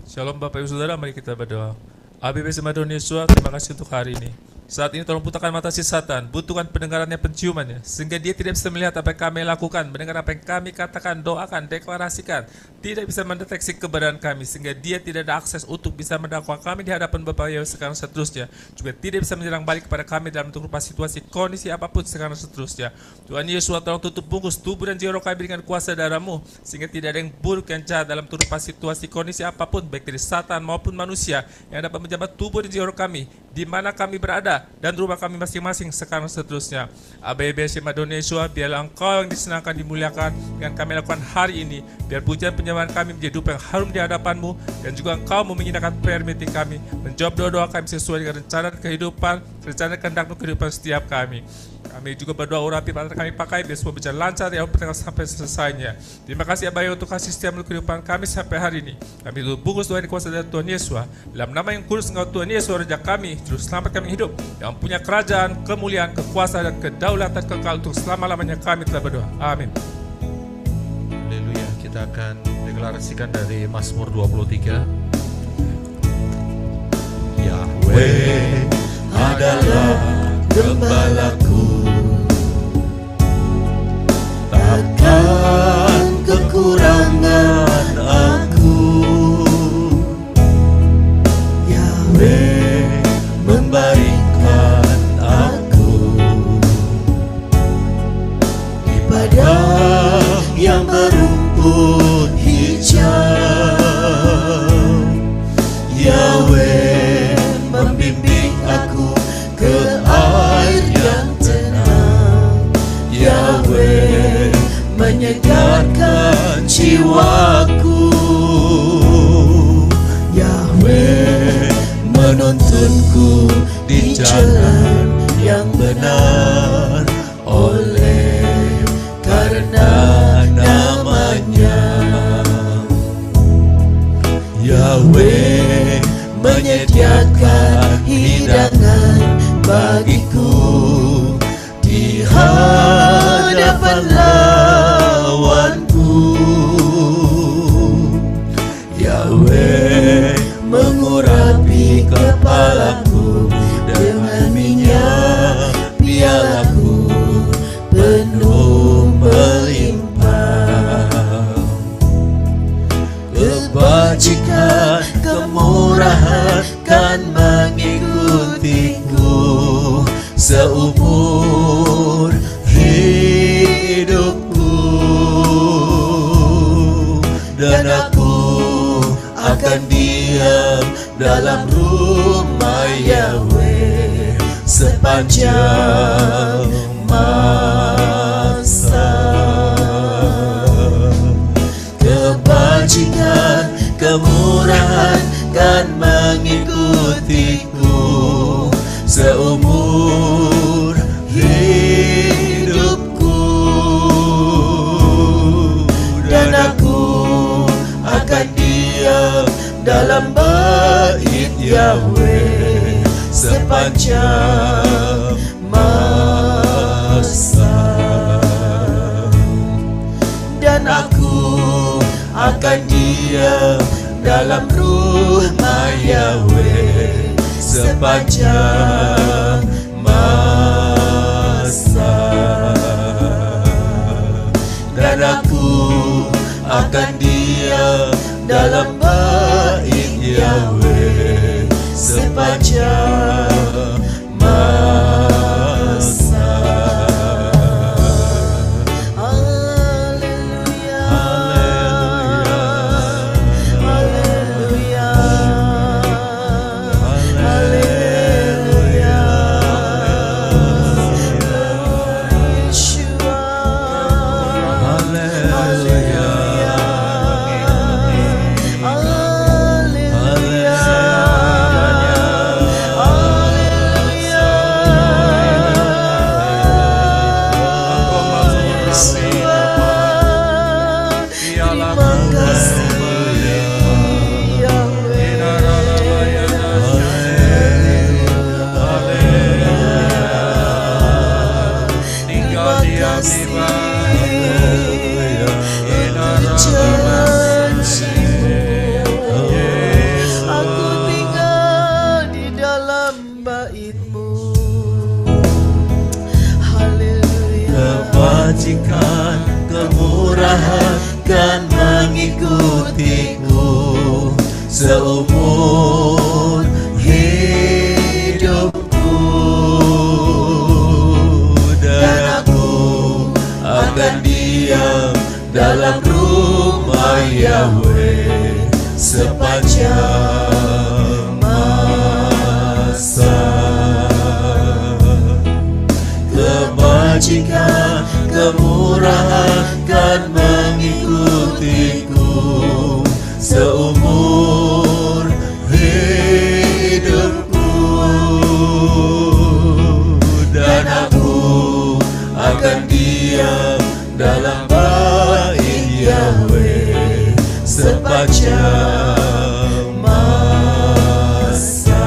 Shalom Bapak Ibu Saudara, mari kita berdoa. ABBC Madon Yeshua, terima kasih untuk hari ini. Saat ini tolong putahkan mata si Satan, butuhkan pendengarannya, penciumannya, sehingga dia tidak bisa melihat apa yang kami lakukan, mendengar apa yang kami katakan, doakan, deklarasikan, tidak bisa mendeteksi keberadaan kami, sehingga dia tidak ada akses untuk bisa mendakwa kami di hadapan Bapa Yahweh sekarang seterusnya, juga tidak bisa menyerang balik kepada kami dalam bentuk rupa situasi, kondisi apapun sekarang seterusnya. Tuhan Yesus, tolong tutup bungkus tubuh dan jiwa kami dengan kuasa darah-Mu, sehingga tidak ada yang buruk yang jahat dalam rupa situasi, kondisi apapun, baik dari Satan maupun manusia, yang dapat menjabat tubuh dan jiwa kami, di mana kami berada, dan rumah kami masing-masing sekarang seterusnya. ABBC Madon Yeshua, biarlah Engkau yang disenangkan, dimuliakan dengan kami lakukan hari ini. Biar pujian penyembahan kami menjadi dupa yang harum di hadapan-Mu, dan juga Engkau mau mengindahkan prayer meeting kami, menjawab doa-doa kami sesuai dengan rencana kehidupan, rencana kehendak-Mu kehidupan setiap kami. Kami juga berdoa urapi pada kami pakai, biar semua berjalan lancar ya pertengahan sampai selesainya. Terima kasih Abah untuk kasih setia melalui kehidupan kami sampai hari ini. Kami tutup bungkus doa di kuasa dari Tuhan Yesus. Dalam nama yang kudus Engkau Tuhan Yesus, Raja kami, Juru Selamat kami hidup, yang punya kerajaan, kemuliaan, kekuasaan dan kedaulatan kekal untuk selama-lamanya. Kami telah berdoa. Amin. Haleluya. Kita akan deklarasikan dari Mazmur 23. Yahweh adalah gembalaku, takkan kekurangan aku. Yahweh membaringkan aku di padang yang berumput hijau. Yahweh membimbing aku ke air yang tenang. Yahweh menyegarkan jiwaku. Yahweh menuntunku di jalan yang benar, oleh karena namanya. Yahweh menyediakan hidangan bagiku di hadapan lawanku. Yahweh mengurapi kepalaku dengan minyak, pialaku penuh melimpah. kebajikan, kemurahan kan mengikutiku seumur hidupku, dan aku akan diam dalam rumah Yahweh sepanjang masa. Kebajikan, kemurahan kan mengikutiku seumur hidupku, dan aku akan diam dalam bait Yahweh sepanjang masa, dan aku akan diam dalam rumah Yahweh sepanjang masa, dan aku akan diam dalam bait Yahweh sepanjang masa. Kebajikan, kemurahan kan mengikutiku seumur hidupku, dan aku akan diam dalam rumah Yahweh sepanjang masa. Kebajikan, kemurahan kan mengikutiku seumur hidupku, dan aku akan diam dalam bait Yahweh sepanjang masa,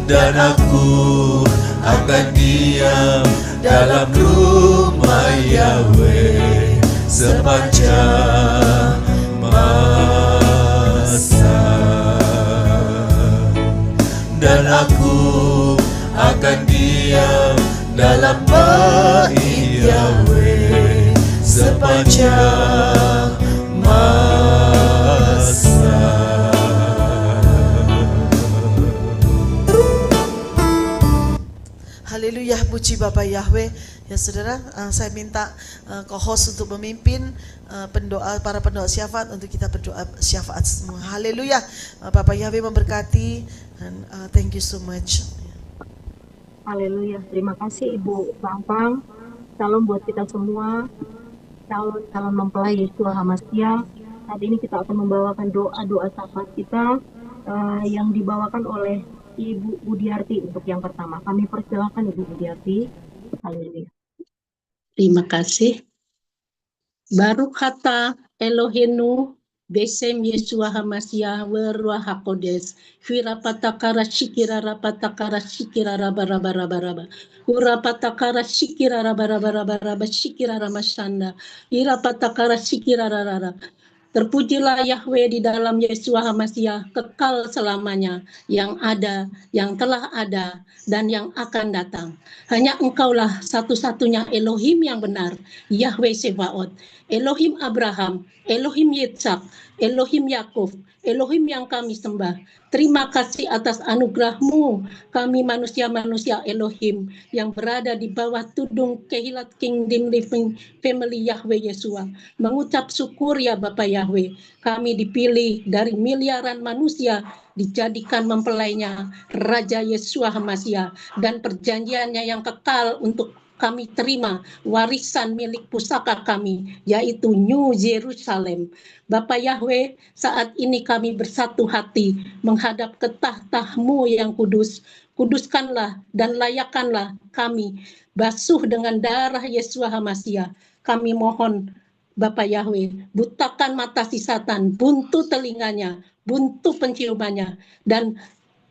dan aku akan diam dalam rumah Yahweh sepanjang masa, dan aku akan diam dalam bait Yahweh sepanjang masa. Haleluya, puji Bapak Yahweh. Ya saudara, saya minta co-host untuk memimpin para pendoa syafaat untuk kita berdoa syafaat semua. Haleluya, Bapak Yahweh memberkati, dan thank you so much. Haleluya. Terima kasih Ibu Pang. Salam buat kita semua. Calon mempelai Yeshua HaMashiach. Saat ini kita akan membawakan doa-doa syafaat kita yang dibawakan oleh Ibu Budiarti untuk yang pertama. Kami persilakan Ibu Budiarti. Haleluya. Terima kasih. Baruch kata Elohenu Besem Yeshua HaMashiach Ruach HaKodesh Hirapatakara Shikira Rapatakara Shikira Rabarabarabaraba Urapatakara Shikira Rabarabarabaraba Shikira Ramashanda Irapatakara Shikira Rara. Terpujilah Yahweh di dalam Yeshua HaMasiah kekal selamanya, yang ada, yang telah ada, dan yang akan datang. Hanya Engkaulah satu-satunya Elohim yang benar, Yahweh Sebaot, Elohim Abraham, Elohim Yitzhak, Elohim Yakub, Elohim yang kami sembah. Terima kasih atas anugerah-Mu, kami manusia-manusia Elohim yang berada di bawah tudung Kehilat Kingdom Living Family Yahweh Yeshua. Mengucap syukur ya Bapak Yahweh, kami dipilih dari miliaran manusia, dijadikan mempelainya Raja Yeshua HaMasiah, dan perjanjiannya yang kekal untuk kami terima warisan milik pusaka kami, yaitu New Jerusalem. Bapak Yahweh, saat ini kami bersatu hati menghadap ke tahta-Mu yang kudus. Kuduskanlah dan layakkanlah kami, basuh dengan darah Yeshua HaMasiah. Kami mohon Bapak Yahweh, butakan mata si Satan, buntu telinganya, buntu penciumannya, dan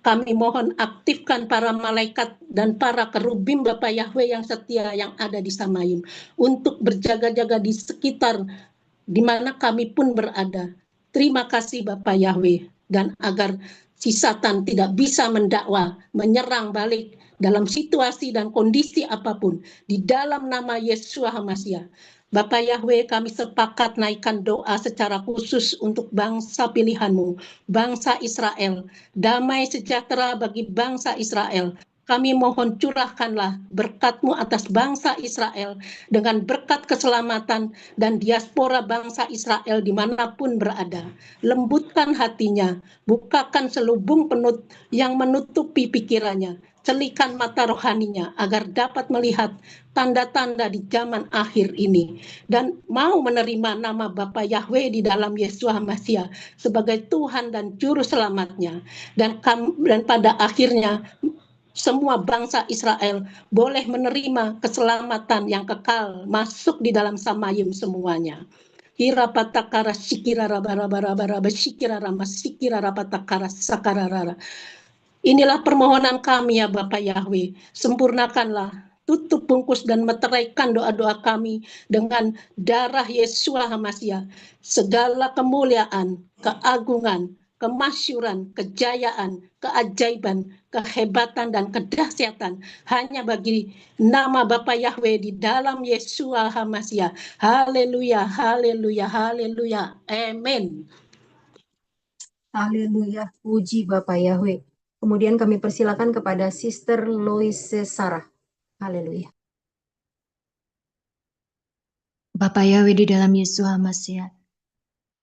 kami mohon aktifkan para malaikat dan para kerubim Bapak Yahweh yang setia yang ada di Samayim untuk berjaga-jaga di sekitar di mana kami pun berada. Terima kasih Bapak Yahweh, dan agar si Satan tidak bisa mendakwa, menyerang balik dalam situasi dan kondisi apapun di dalam nama Yeshua HaMasiah. Bapak Yahweh, kami sepakat naikkan doa secara khusus untuk bangsa pilihan-Mu, bangsa Israel. Damai sejahtera bagi bangsa Israel. Kami mohon curahkanlah berkat-Mu atas bangsa Israel dengan berkat keselamatan dan diaspora bangsa Israel dimanapun berada. Lembutkan hatinya, bukakan selubung penut yang menutupi pikirannya. Celikan mata rohaninya agar dapat melihat tanda-tanda di zaman akhir ini dan mau menerima nama Bapa Yahweh di dalam Yeshua HaMasiah sebagai Tuhan dan Juru Selamatnya, dan pada akhirnya semua bangsa Israel boleh menerima keselamatan yang kekal masuk di dalam Samayim semuanya. Hira patakara sikira rabara sikira rama sikira rapatakara sakararara. Inilah permohonan kami ya Bapak Yahweh, sempurnakanlah, tutup bungkus dan meteraikan doa-doa kami dengan darah Yeshua HaMasiah. Segala kemuliaan, keagungan, kemasyuran, kejayaan, keajaiban, kehebatan, dan kedahsyatan hanya bagi nama Bapa Yahweh di dalam Yeshua HaMasiah. Haleluya, haleluya, haleluya. Amin. Haleluya, puji Bapak Yahweh. Kemudian kami persilakan kepada Sister Loise Sarah. Haleluya. Bapak Yahweh di dalam Yesus HaMasiah.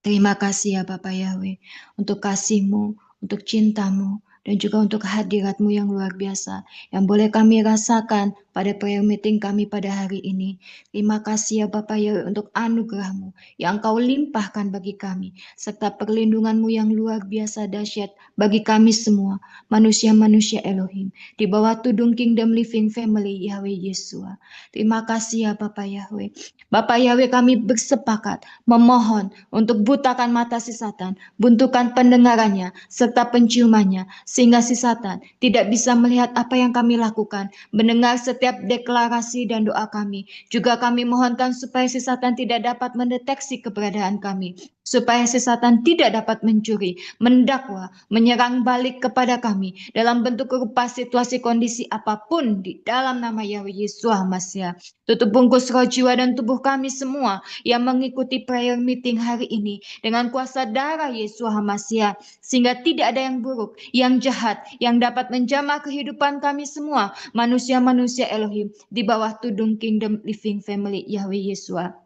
Terima kasih ya Bapak Yahweh untuk kasih-Mu, untuk cinta-Mu, dan juga untuk hadirat-Mu yang luar biasa yang boleh kami rasakan pada prayer meeting kami pada hari ini. Terima kasih ya Bapak Yahweh untuk anugerah-Mu yang Engkau limpahkan bagi kami, serta perlindungan-Mu yang luar biasa dahsyat bagi kami semua, manusia-manusia Elohim, di bawah tudung Kingdom Living Family Yahweh Yeshua. Terima kasih ya Bapak Yahweh. Bapak Yahweh, kami bersepakat memohon untuk butakan mata si Satan, buntukan pendengarannya, serta penciumannya, sehingga si Satan tidak bisa melihat apa yang kami lakukan, mendengar setiap deklarasi dan doa kami. Juga kami mohonkan supaya si Satan tidak dapat mendeteksi keberadaan kami, supaya si Satan tidak dapat mencuri, mendakwa, menyerang balik kepada kami dalam bentuk rupa situasi kondisi apapun di dalam nama Yahweh Yeshua HaMasiah. Tutup bungkus roh, jiwa, dan tubuh kami semua yang mengikuti prayer meeting hari ini dengan kuasa darah Yeshua HaMasiah, sehingga tidak ada yang buruk, yang jahat, yang dapat menjamah kehidupan kami semua, manusia-manusia Elohim, di bawah tudung Kingdom Living Family Yahweh Yeshua.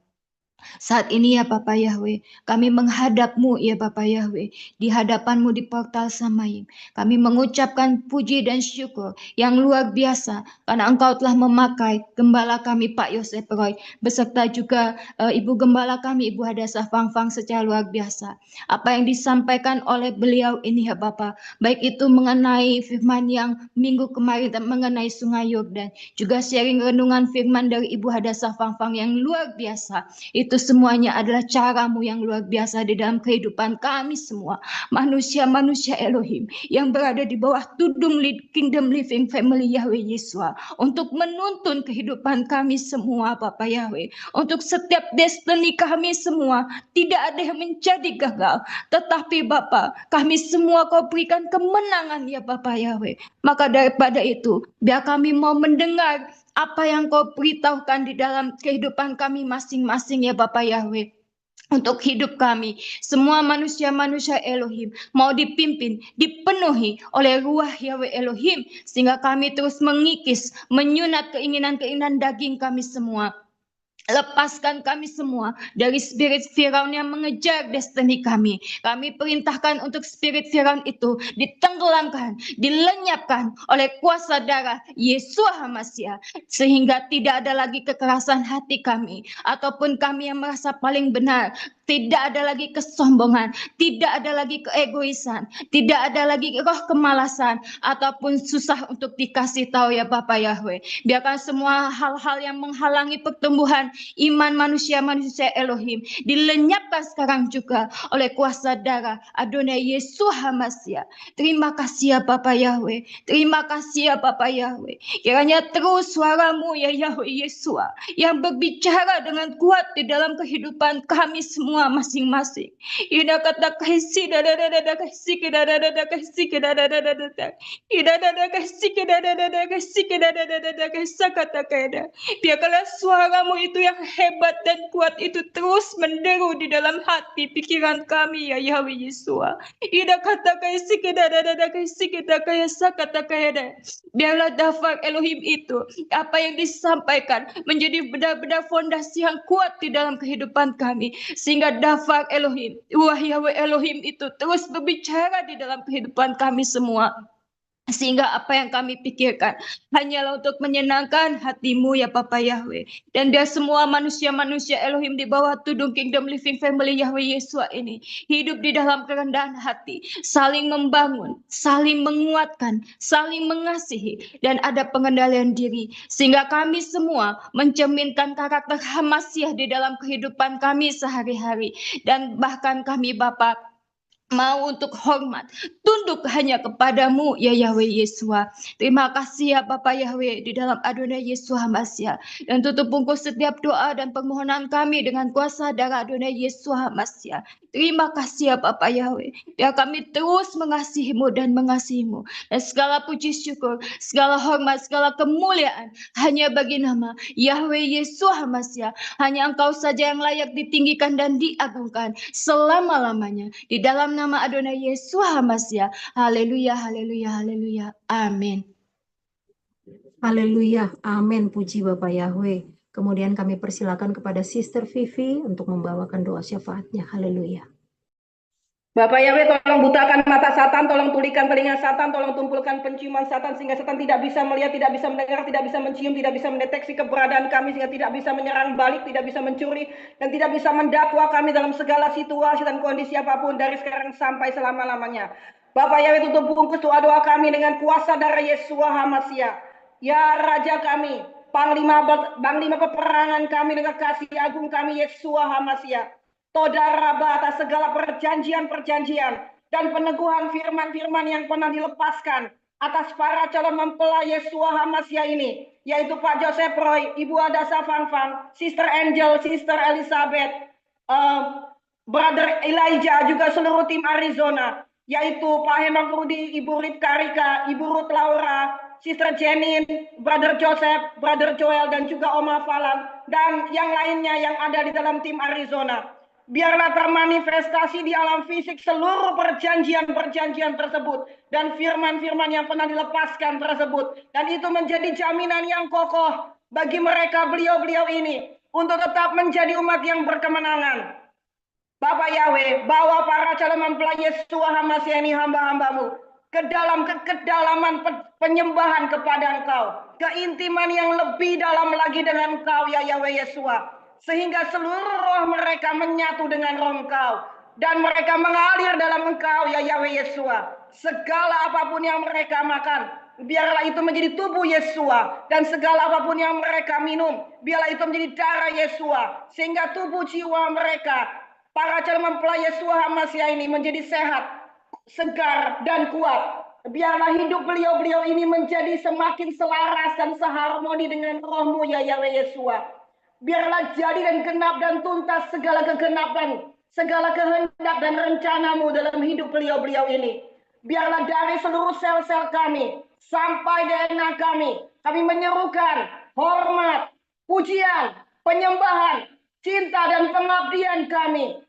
Saat ini ya Bapak Yahweh, kami menghadap-Mu ya Bapak Yahweh, di hadapan-Mu di portal Samayim. Kami mengucapkan puji dan syukur yang luar biasa karena Engkau telah memakai gembala kami Pak Yosef Roy, beserta juga Ibu Gembala kami Ibu Hadasah Fangfang secara luar biasa. Apa yang disampaikan oleh beliau ini ya Bapak, baik itu mengenai firman yang minggu kemarin dan mengenai Sungai Yordan, juga sharing renungan firman dari Ibu Hadasah Fangfang yang luar biasa. Itu semuanya adalah cara-Mu yang luar biasa di dalam kehidupan kami semua. Manusia-manusia Elohim yang berada di bawah tudung Kingdom Living Family Yahweh Yesua. Untuk menuntun kehidupan kami semua Bapak Yahweh. Untuk setiap destiny kami semua. Tidak ada yang menjadi gagal. Tetapi Bapa, kami semua Kau berikan kemenangan ya Bapak Yahweh. Maka daripada itu, biar kami mau mendengar apa yang Kau beritahukan di dalam kehidupan kami masing-masing ya Bapak Yahweh. Untuk hidup kami, semua manusia-manusia Elohim mau dipimpin, dipenuhi oleh ruah Yahweh Elohim. Sehingga kami terus mengikis, menyunat keinginan-keinginan daging kami semua. Lepaskan kami semua dari spirit Firaun yang mengejar destiny kami. Kami perintahkan untuk spirit Firaun itu ditenggelamkan, dilenyapkan oleh kuasa darah Yesua HaMashiach. Sehingga tidak ada lagi kekerasan hati kami. Ataupun kami yang merasa paling benar. Tidak ada lagi kesombongan. Tidak ada lagi keegoisan. Tidak ada lagi roh kemalasan. Ataupun susah untuk dikasih tahu ya Bapak Yahweh. Biarkan semua hal-hal yang menghalangi pertumbuhan iman manusia-manusia Elohim dilenyapkan sekarang juga oleh kuasa darah Adonai Yesua HaMashiach. Terima kasih ya Bapak Yahweh. Terima kasih ya Bapak Yahweh. Kiranya terus suara-Mu ya Yahweh Yesua yang berbicara dengan kuat di dalam kehidupan kami semua masing-masing. Ida kata kasih dada kasih dada kasih dada kata keda. Biarkanlah suara-Mu itu yang hebat dan kuat itu terus menderu di dalam hati pikiran kami ya Yahweh Yesua. Ida kata kasih dada kasih kata keda. Biarlah daftar Elohim itu apa yang disampaikan menjadi benar-benar fondasi yang kuat di dalam kehidupan kami. Sehingga daftar Elohim, Yahweh Elohim itu terus berbicara di dalam kehidupan kami semua. Sehingga apa yang kami pikirkan hanyalah untuk menyenangkan hati-Mu ya Bapak Yahweh. Dan biar semua manusia-manusia Elohim di bawah tudung Kingdom Living Family Yahweh Yesua ini hidup di dalam kerendahan hati, saling membangun, saling menguatkan, saling mengasihi, dan ada pengendalian diri. Sehingga kami semua mencerminkan karakter HaMashiach di dalam kehidupan kami sehari-hari. Dan bahkan kami Bapak mau untuk hormat, tunduk hanya kepadamu ya Yahweh Yesua. Terima kasih ya Bapak Yahweh di dalam Adonai Yesua HaMashiach. Dan tutup bungkus setiap doa dan permohonan kami dengan kuasa darah Adonai Yesua HaMashiach. Terima kasih ya Bapak Yahweh. Biar kami terus mengasihi-Mu dan mengasihi-Mu. Dan segala puji syukur, segala hormat, segala kemuliaan hanya bagi nama Yahweh Yesua HaMashiach. Hanya Engkau saja yang layak ditinggikan dan diagungkan selama-lamanya. Di dalam nama Adonai Yesua HaMashiach. Haleluya, haleluya, haleluya. Amin. Haleluya, amin. Puji Bapak Yahweh. Kemudian kami persilakan kepada Sister Vivi untuk membawakan doa syafaatnya. Haleluya. Bapak Yahweh, tolong butakan mata Satan, tolong tulikan telinga Satan, tolong tumpulkan penciuman Satan sehingga Satan tidak bisa melihat, tidak bisa mendengar, tidak bisa mencium, tidak bisa mendeteksi keberadaan kami sehingga tidak bisa menyerang balik, tidak bisa mencuri, dan tidak bisa mendakwa kami dalam segala situasi dan kondisi apapun dari sekarang sampai selama-lamanya. Bapak Yahweh, tutup bungkus doa-doa kami dengan kuasa darah Yesua HaMashiach. Ya Raja kami, Panglima peperangan kami dengan kasih agung kami Yesua HaMashiach. Todaraba atas segala perjanjian-perjanjian dan peneguhan firman-firman yang pernah dilepaskan atas para calon mempelai Yesua HaMashiach ini, yaitu Pak Joseph Roy, Ibu Adasa Fangfang, Sister Angel, Sister Elizabeth, Brother Elijah, juga seluruh tim Arizona, yaitu Pak Henok Rudi, Ibu Ripka Rika, Ibu Ruth Laura, Sister Jenin, Brother Joseph, Brother Joel, dan juga Oma Falan, dan yang lainnya yang ada di dalam tim Arizona. Biarlah termanifestasi di alam fisik seluruh perjanjian-perjanjian tersebut dan firman-firman yang pernah dilepaskan tersebut. Dan itu menjadi jaminan yang kokoh bagi mereka beliau-beliau ini untuk tetap menjadi umat yang berkemenangan. Bapak Yahweh, bawa para calon mempelai Yesua HaMashiach ini hamba-hambamu ke dalam kedalaman penyembahan kepada Engkau, keintiman yang lebih dalam lagi dengan Engkau ya Yahweh Yesua. Sehingga seluruh roh mereka menyatu dengan roh Engkau. Dan mereka mengalir dalam Engkau ya Yahweh Yesua. Segala apapun yang mereka makan, biarlah itu menjadi tubuh Yesua, dan segala apapun yang mereka minum, biarlah itu menjadi darah Yesua, sehingga tubuh jiwa mereka, para calon mempelai Yesua HaMasiah ini menjadi sehat, segar, dan kuat. Biarlah hidup beliau-beliau ini menjadi semakin selaras dan seharmoni dengan roh-Mu ya Yahweh Yesua. Biarlah jadi dan genap dan tuntas segala kegenapan, segala kehendak dan rencana-Mu dalam hidup beliau-beliau ini. Biarlah dari seluruh sel-sel kami sampai DNA kami menyerukan hormat, pujian, penyembahan, cinta dan pengabdian kami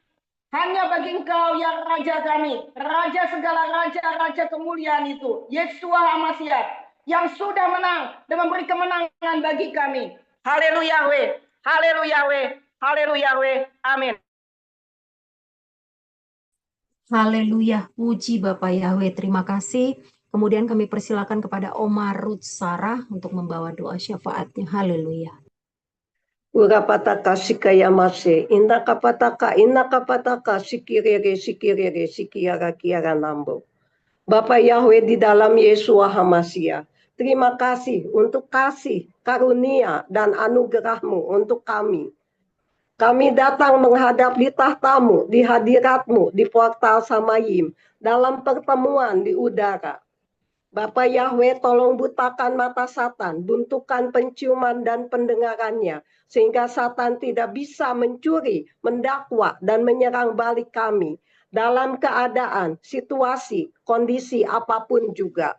hanya bagi Engkau yang Raja kami, Raja segala raja, Raja kemuliaan itu, Yesua HaMasiah, yang sudah menang dan memberi kemenangan bagi kami. Haleluya, haleluya, haleluya, amin. Haleluya, puji Bapak Yahweh, terima kasih. Kemudian kami persilakan kepada Oma Ruth Sarah untuk membawa doa syafaatnya. Haleluya. Urapataka sikayamase, indakapataka, indakapataka, sikirere, sikiara kiara nambo. Bapak Yahweh di dalam Yesua HaMasiah, terima kasih untuk kasih, karunia, dan anugerah-Mu untuk kami. Kami datang menghadap di tahta-Mu, di hadirat-Mu, di portal Samayim, dalam pertemuan di udara. Bapak Yahweh, tolong butakan mata Satan, buntukan penciuman dan pendengarannya, sehingga Satan tidak bisa mencuri, mendakwa, dan menyerang balik kami dalam keadaan, situasi, kondisi apapun juga.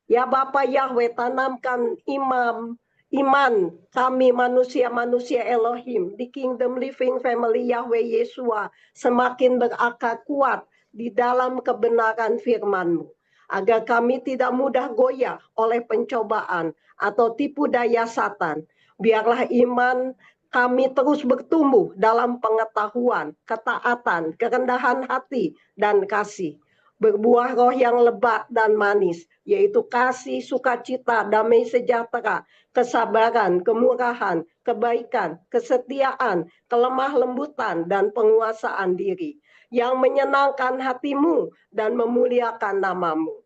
Ya Bapak Yahweh, tanamkan iman kami manusia-manusia Elohim di Kingdom Living Family Yahweh Yesua semakin berakar kuat di dalam kebenaran firman-Mu, agar kami tidak mudah goyah oleh pencobaan atau tipu daya Satan. Biarlah iman kami terus bertumbuh dalam pengetahuan, ketaatan, kerendahan hati, dan kasih. Berbuah roh yang lebat dan manis, yaitu kasih, sukacita, damai sejahtera, kesabaran, kemurahan, kebaikan, kesetiaan, kelemah lembutan, dan penguasaan diri, yang menyenangkan hati-Mu dan memuliakan nama-Mu.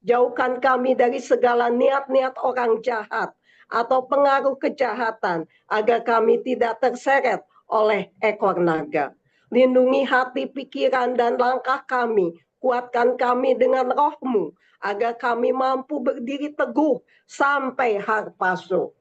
Jauhkan kami dari segala niat-niat orang jahat atau pengaruh kejahatan, agar kami tidak terseret oleh ekor naga. Lindungi hati, pikiran, dan langkah kami. Kuatkan kami dengan roh-Mu, agar kami mampu berdiri teguh sampai harpaso.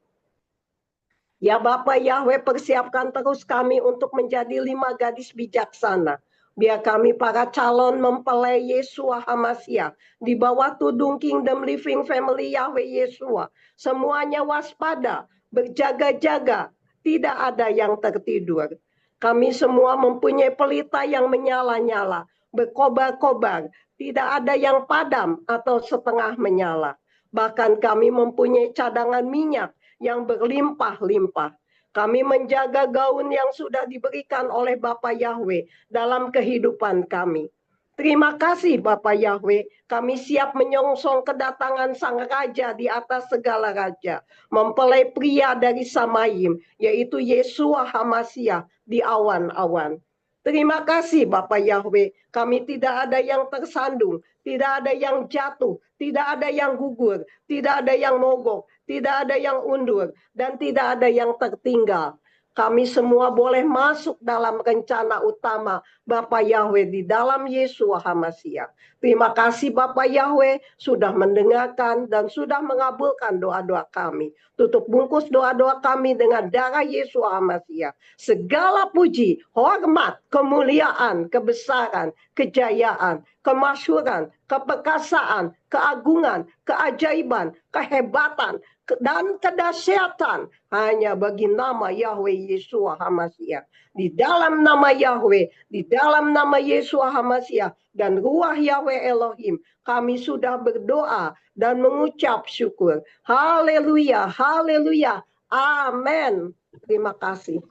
Ya Bapak Yahweh, persiapkan terus kami untuk menjadi 5 gadis bijaksana. Biar kami para calon mempelai Yesua HaMasiah di bawah tudung Kingdom Living Family Yahweh Yesua, semuanya waspada, berjaga-jaga, tidak ada yang tertidur. Kami semua mempunyai pelita yang menyala-nyala, berkobar-kobar, tidak ada yang padam atau setengah menyala. Bahkan kami mempunyai cadangan minyak yang berlimpah-limpah. Kami menjaga gaun yang sudah diberikan oleh Bapa Yahweh dalam kehidupan kami. Terima kasih Bapa Yahweh, kami siap menyongsong kedatangan Sang Raja di atas segala raja, mempelai pria dari Samayim, yaitu Yesua HaMasiah di awan-awan. Terima kasih Bapa Yahweh, kami tidak ada yang tersandung, tidak ada yang jatuh, tidak ada yang gugur, tidak ada yang mogok, tidak ada yang undur, dan tidak ada yang tertinggal. Kami semua boleh masuk dalam rencana utama Bapa Yahweh di dalam Yesua HaMasiah. Terima kasih Bapa Yahweh sudah mendengarkan dan sudah mengabulkan doa-doa kami. Tutup bungkus doa-doa kami dengan darah Yesua HaMasiah. Segala puji, hormat, kemuliaan, kebesaran, kejayaan, kemasyhuran, keperkasaan, keagungan, keajaiban, kehebatan, dan kedahsyatan hanya bagi nama Yahweh Yesua HaMasiah. Di dalam nama Yahweh, di dalam nama Yesua HaMasiah dan Ruah Yahweh Elohim, kami sudah berdoa dan mengucap syukur. Haleluya, haleluya, amin. Terima kasih.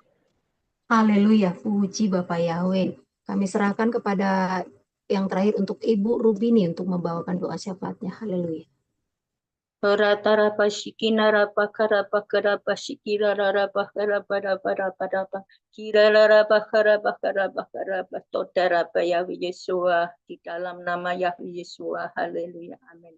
Haleluya, puji Bapak Yahweh. Kami serahkan kepada yang terakhir untuk Ibu Rubini untuk membawakan doa syafaatnya. Haleluya. Rapa shikina rapa karapa karapa shikira rapa karapa rapa rapa rapa kira rapa karapa karapa karapa todarapa Yahweh Yesua di dalam nama Yahweh Yesua. Haleluya, amin.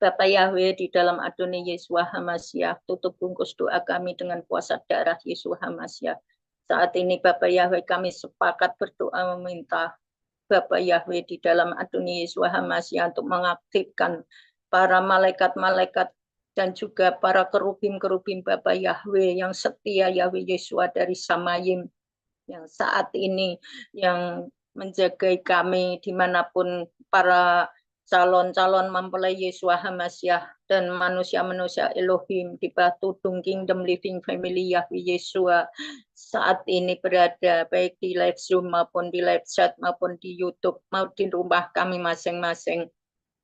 Bapak Yahweh, di dalam Adonai Yeshua HaMashiach, tutup bungkus doa kami dengan kuasa darah Yeshua HaMashiach. Saat ini Bapak Yahweh, kami sepakat berdoa meminta Bapak Yahweh di dalam Adonai Yeshua HaMashiach untuk mengaktifkan para malaikat-malaikat dan juga para kerubim-kerubim Bapak Yahweh yang setia Yahweh Yeshua dari Samayim, yang saat ini yang menjagai kami dimanapun para calon-calon mempelai Yeshua HaMashiach dan manusia-manusia Elohim di Batu Dung Kingdom Living Family Yahweh Yeshua saat ini berada baik di live Zoom maupun di live chat maupun di YouTube maupun di rumah kami masing-masing.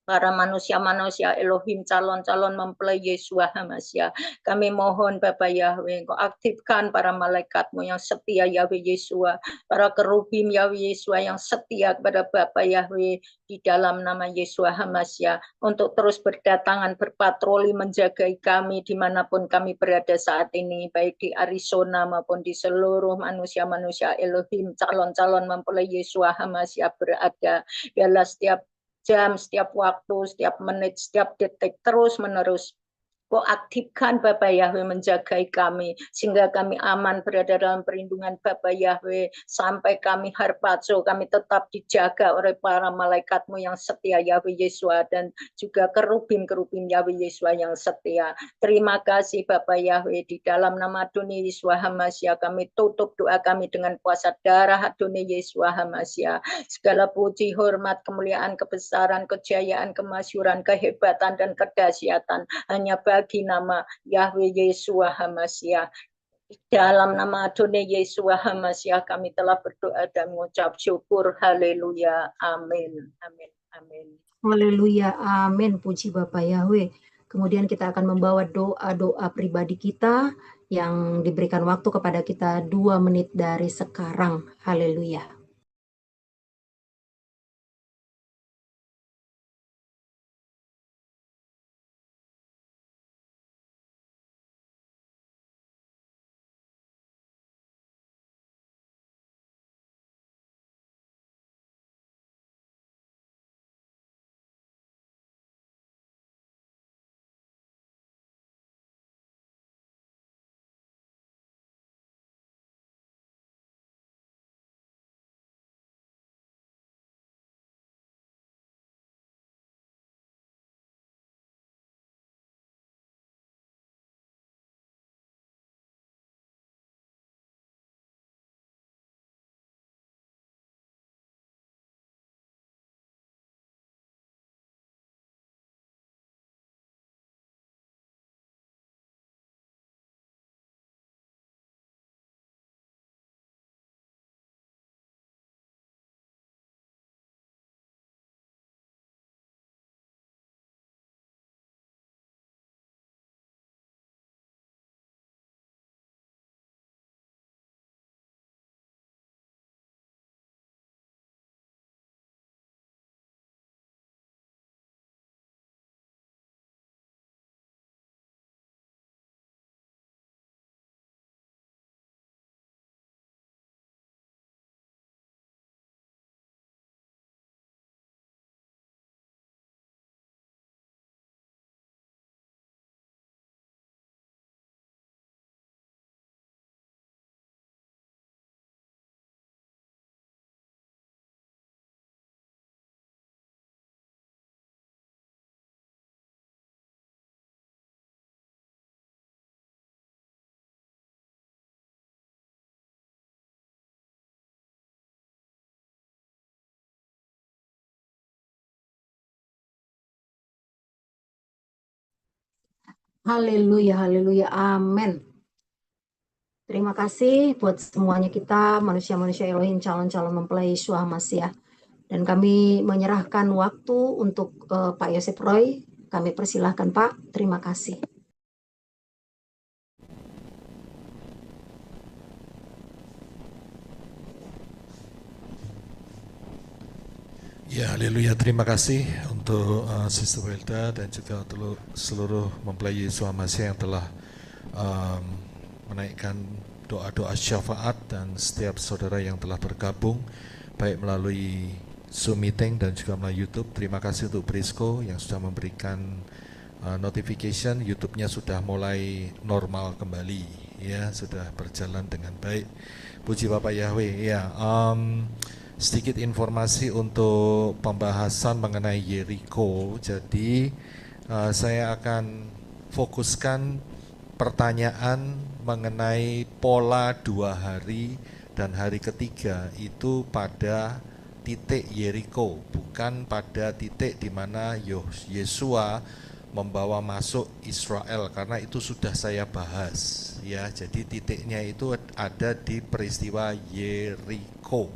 Para manusia-manusia Elohim, calon-calon mempelai Yeshua HaMashiach. Kami mohon Bapak Yahweh, Engkau aktifkan para malaikatmu yang setia Yahweh Yeshua, para kerubim Yahweh Yeshua yang setia kepada Bapak Yahweh di dalam nama Yeshua HaMashiach, untuk terus berdatangan, berpatroli, menjagai kami dimanapun kami berada saat ini, baik di Arizona maupun di seluruh manusia-manusia Elohim, calon-calon mempelai Yeshua HaMashiach berada. Biarlah setiap jam, setiap waktu, setiap menit, setiap detik, terus-menerus Kau aktifkan Bapak Yahweh menjagai kami, sehingga kami aman berada dalam perlindungan Bapak Yahweh, sampai kami harpazo, kami tetap dijaga oleh para malaikatmu yang setia Yahweh Yeshua, dan juga kerubim-kerubim Yahweh Yeshua yang setia. Terima kasih Bapak Yahweh, di dalam nama Adonai Yeshua HaMashiach kami tutup doa kami dengan kuasa darah Adonai Yeshua HaMashiach. Segala puji, hormat, kemuliaan, kebesaran, kejayaan, kemasyuran, kehebatan, dan kedahsyatan hanya bagi nama Yahweh Yeshua HaMashiach. Dalam nama Adonai Yeshua HaMashiach kami telah berdoa dan mengucap syukur. Haleluya. Amin. Amin. Amin. Haleluya. Amin. Puji Bapak Yahweh. Kemudian kita akan membawa doa-doa pribadi kita yang diberikan waktu kepada kita 2 menit dari sekarang. Haleluya. Haleluya, haleluya, amin. Terima kasih buat semuanya kita, manusia-manusia Elohim, calon-calon mempelai Yeshua HaMashiach. Dan kami menyerahkan waktu untuk Pak Yosef Roy. Kami persilahkan Pak, terima kasih. Ya, haleluya, terima kasih untuk Sister Welda dan juga untuk seluruh mempelai Yeshua HaMashiach yang telah menaikkan doa-doa syafaat, dan setiap saudara yang telah bergabung baik melalui Zoom meeting dan juga melalui YouTube. Terima kasih untuk Brisco yang sudah memberikan notification YouTube-nya sudah mulai normal kembali, ya, sudah berjalan dengan baik. Puji Bapak Yahweh. Ya, sedikit informasi untuk pembahasan mengenai Yeriko. Jadi saya akan fokuskan pertanyaan mengenai pola 2 hari dan hari ketiga itu pada titik Yeriko, bukan pada titik di mana Yosua membawa masuk Israel, karena itu sudah saya bahas, ya. Jadi titiknya itu ada di peristiwa Yeriko,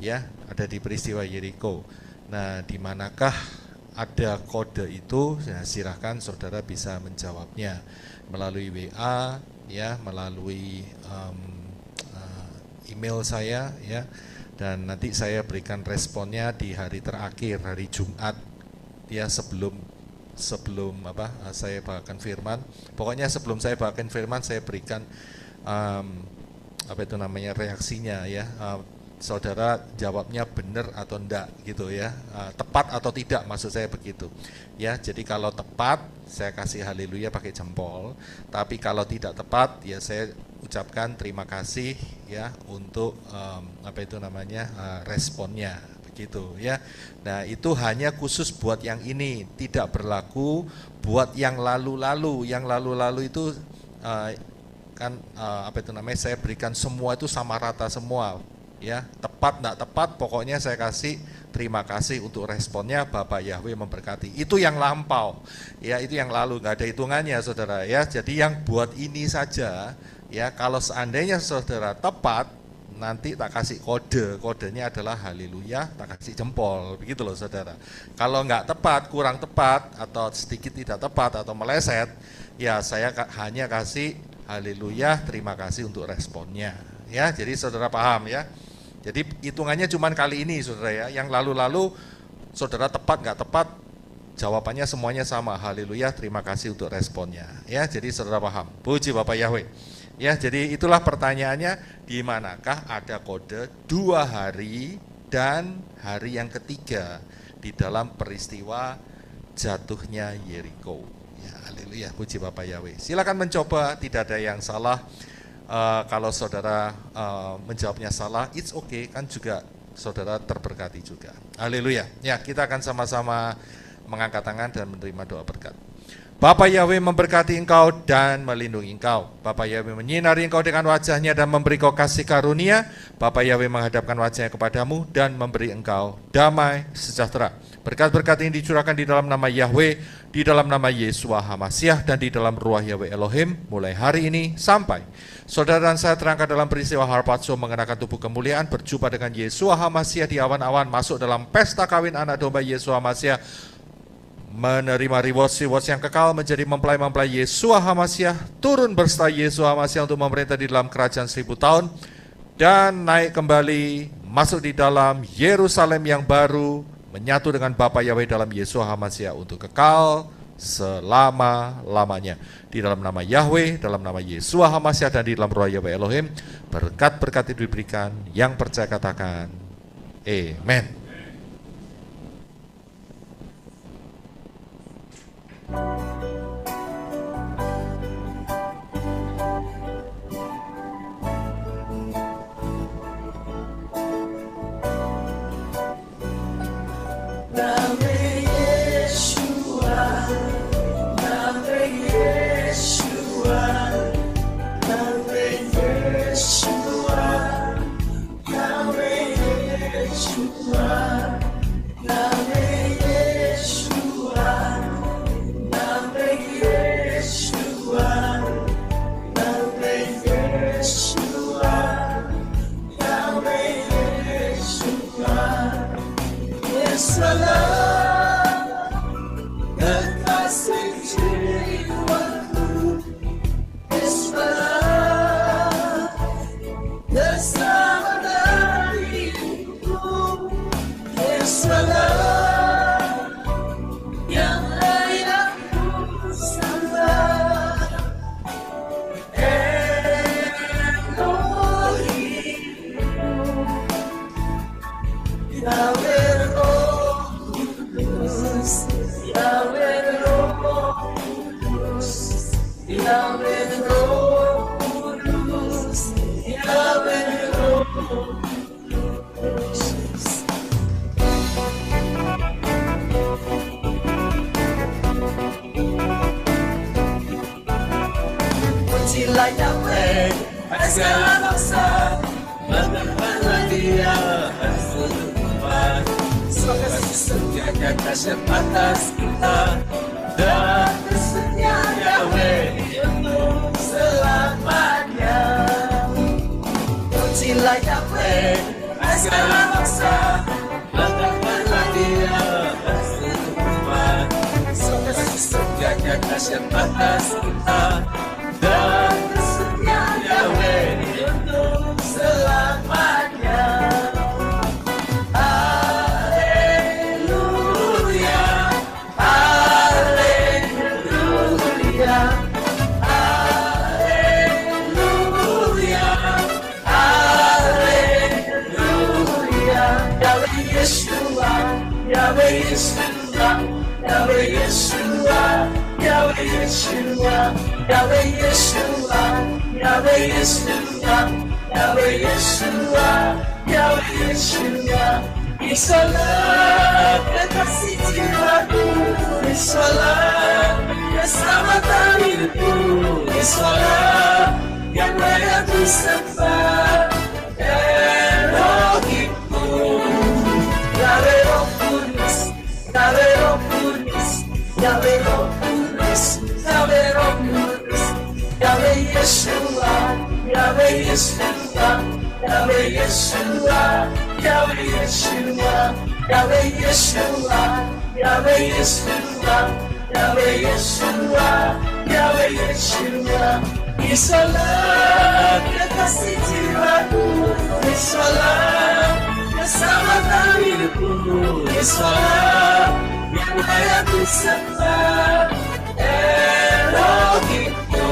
ya, ada di peristiwa Yeriko. Nah, di manakah ada kode itu? Nah, silakan saudara bisa menjawabnya melalui WA, ya, melalui email saya, ya, dan nanti saya berikan responnya di hari terakhir, hari Jumat, ya, sebelum saya bawakan firman. Pokoknya sebelum saya bawakan firman, saya berikan reaksinya, ya. Saudara jawabnya benar atau enggak gitu, ya, tepat atau tidak, maksud saya begitu, ya. Jadi kalau tepat saya kasih haleluya pakai jempol, tapi kalau tidak tepat ya saya ucapkan terima kasih, ya, untuk responnya begitu, ya. Nah, itu hanya khusus buat yang ini, tidak berlaku buat yang lalu-lalu. Yang lalu-lalu itu saya berikan semua itu sama rata semua, ya, tepat enggak tepat, pokoknya saya kasih terima kasih untuk responnya, Bapak Yahweh memberkati. Itu yang lampau, ya, itu yang lalu, nggak ada hitungannya, saudara, ya. Jadi yang buat ini saja, ya, kalau seandainya saudara tepat, nanti tak kasih kodenya adalah haleluya, tak kasih jempol, begitu loh, saudara. Kalau nggak tepat, kurang tepat, atau sedikit tidak tepat, atau meleset, ya saya hanya kasih haleluya, terima kasih untuk responnya, ya. Jadi saudara paham, ya. Jadi hitungannya cuma kali ini, saudara, ya. Yang lalu-lalu saudara tepat nggak tepat, jawabannya semuanya sama, haleluya, terima kasih untuk responnya, ya. Jadi saudara paham. Puji Bapak Yahweh. Ya, jadi itulah pertanyaannya, di manakah ada kode 2 hari dan hari yang ketiga di dalam peristiwa jatuhnya Yeriko. Ya, haleluya, puji Bapak Yahweh. Silakan mencoba, tidak ada yang salah. Kalau saudara menjawabnya salah, it's okay, kan juga saudara terberkati juga. Haleluya. Ya, kita akan sama-sama mengangkat tangan dan menerima doa berkat. Bapak Yahweh memberkati engkau dan melindungi engkau. Bapak Yahweh menyinari engkau dengan wajahnya dan memberi kau kasih karunia. Bapak Yahweh menghadapkan wajahnya kepadamu dan memberi engkau damai sejahtera. Berkat-berkat ini dicurahkan di dalam nama Yahweh, di dalam nama Yeshua HaMashiach, dan di dalam ruah Yahweh Elohim, mulai hari ini sampai saudara dan saya terangkat dalam peristiwa Harpazo mengenakan tubuh kemuliaan, berjumpa dengan Yeshua HaMashiach di awan-awan, masuk dalam pesta kawin anak domba Yeshua HaMashiach, menerima rewards yang kekal, menjadi mempelai-mempelai Yeshua HaMashiach, turun berserta Yeshua HaMashiach untuk memerintah di dalam kerajaan 1000 tahun, dan naik kembali masuk di dalam Yerusalem yang baru, menyatu dengan Bapa Yahweh dalam Yeshua HaMashiach untuk kekal selama-lamanya. Di dalam nama Yahweh, dalam nama Yeshua HaMashiach, dan di dalam roh Yahweh Elohim, berkat-berkat itu diberikan. Yang percaya katakan amen. Yahweh, Yahweh, Pujilah Yahweh, hai segala bangsa, banggakanlah Dia, hai seluruh umat. Sebab kasih setianya dahsyat atas kita, dan kesetiaan Yahweh untuk selamanya. Pujilah Yahweh, hai segala bangsa, banggakanlah Dia, hai seluruh umat. Sebab kasih setianya dahsyat atas kita, dan kesetiaan Yahweh untuk selamanya. Haleluya, haleluya, haleluya, haleluya. Yahweh Yeshua, Yahweh Yeshua, Yahweh Yeshua, Yahweh Yeshua, Yahweh Yeshua, Yahweh Yeshua, Yahweh Yeshua, Yahweh Yeshua. Isalah kekasih jiwaku, Isalah keselamatan hidupku, Isalah yang layak disembah, Elohimku. Yahweh Roh Kudus, Yahweh Roh Kudus, Yahweh Roh Kudus, Yahweh Roh Kudus, Yahweh Yeshua, Yahweh Yeshua, Yahweh Yeshua, Yahweh Yeshua, Yahweh Yeshua, Yahweh Yeshua, Yahweh Yeshua, Yahweh Yeshua. Isalah kekasih jiwaku, Isalah keselamatan hidupku, Isalah yang layak disembah, Elohimku.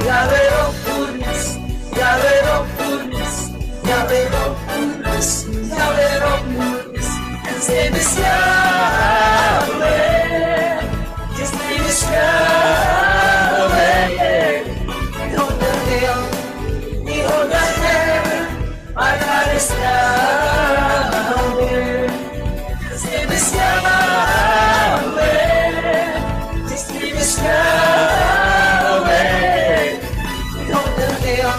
Yahweh Roh Kudus, Yahweh Roh Kudus, Yahweh Roh Kudus, Yahweh Roh Kudus. His name is Yahweh, His name is Yahweh. Behold the hill, behold the heaven, my God is Yahweh. His name is Yahweh, His name is Yahweh. Behold the hill,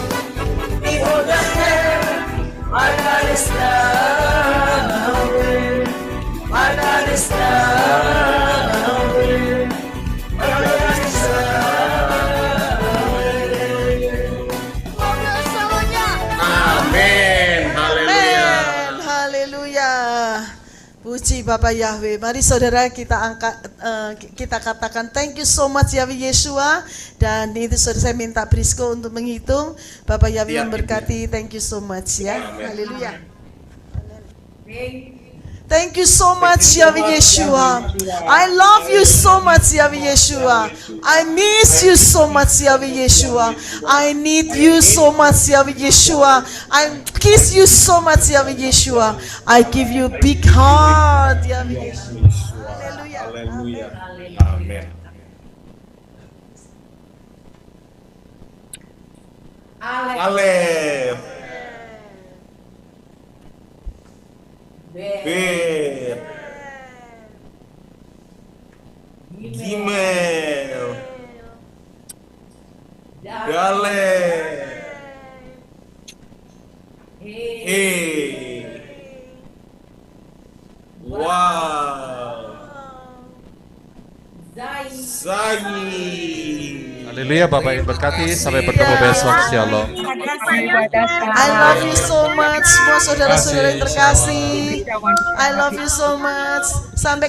behold the heaven, my God is Yahweh. My God is Yahweh. My God is Amin. Haleluya. Amin. Haleluya. Puji Bapak Yahweh. Mari saudara kita angkat, kita katakan thank you so much Yahweh Yeshua. Dan itu saudara saya minta Prisco untuk menghitung. Bapak Yahweh Ya, memberkati. Thank you so much ya. Amin. Haleluya. Thank you so much, Yahweh Yeshua. I love you so much, Yahweh Yeshua. I miss you so much, Yahweh Yeshua. I need you so much, Yahweh Yeshua. I kiss you so much, Yahweh Yeshua. I give you a big heart, Yahweh Yeshua. Haleluya. Amin. Alef. Bet. Gimel. Dalel. Hey. Wow. Zai. Haleluya, Bapak yang berkati. Sampai bertemu besok. Shalom. I love you so much, semua saudara-saudara yang terkasih. I love you so much. Sampai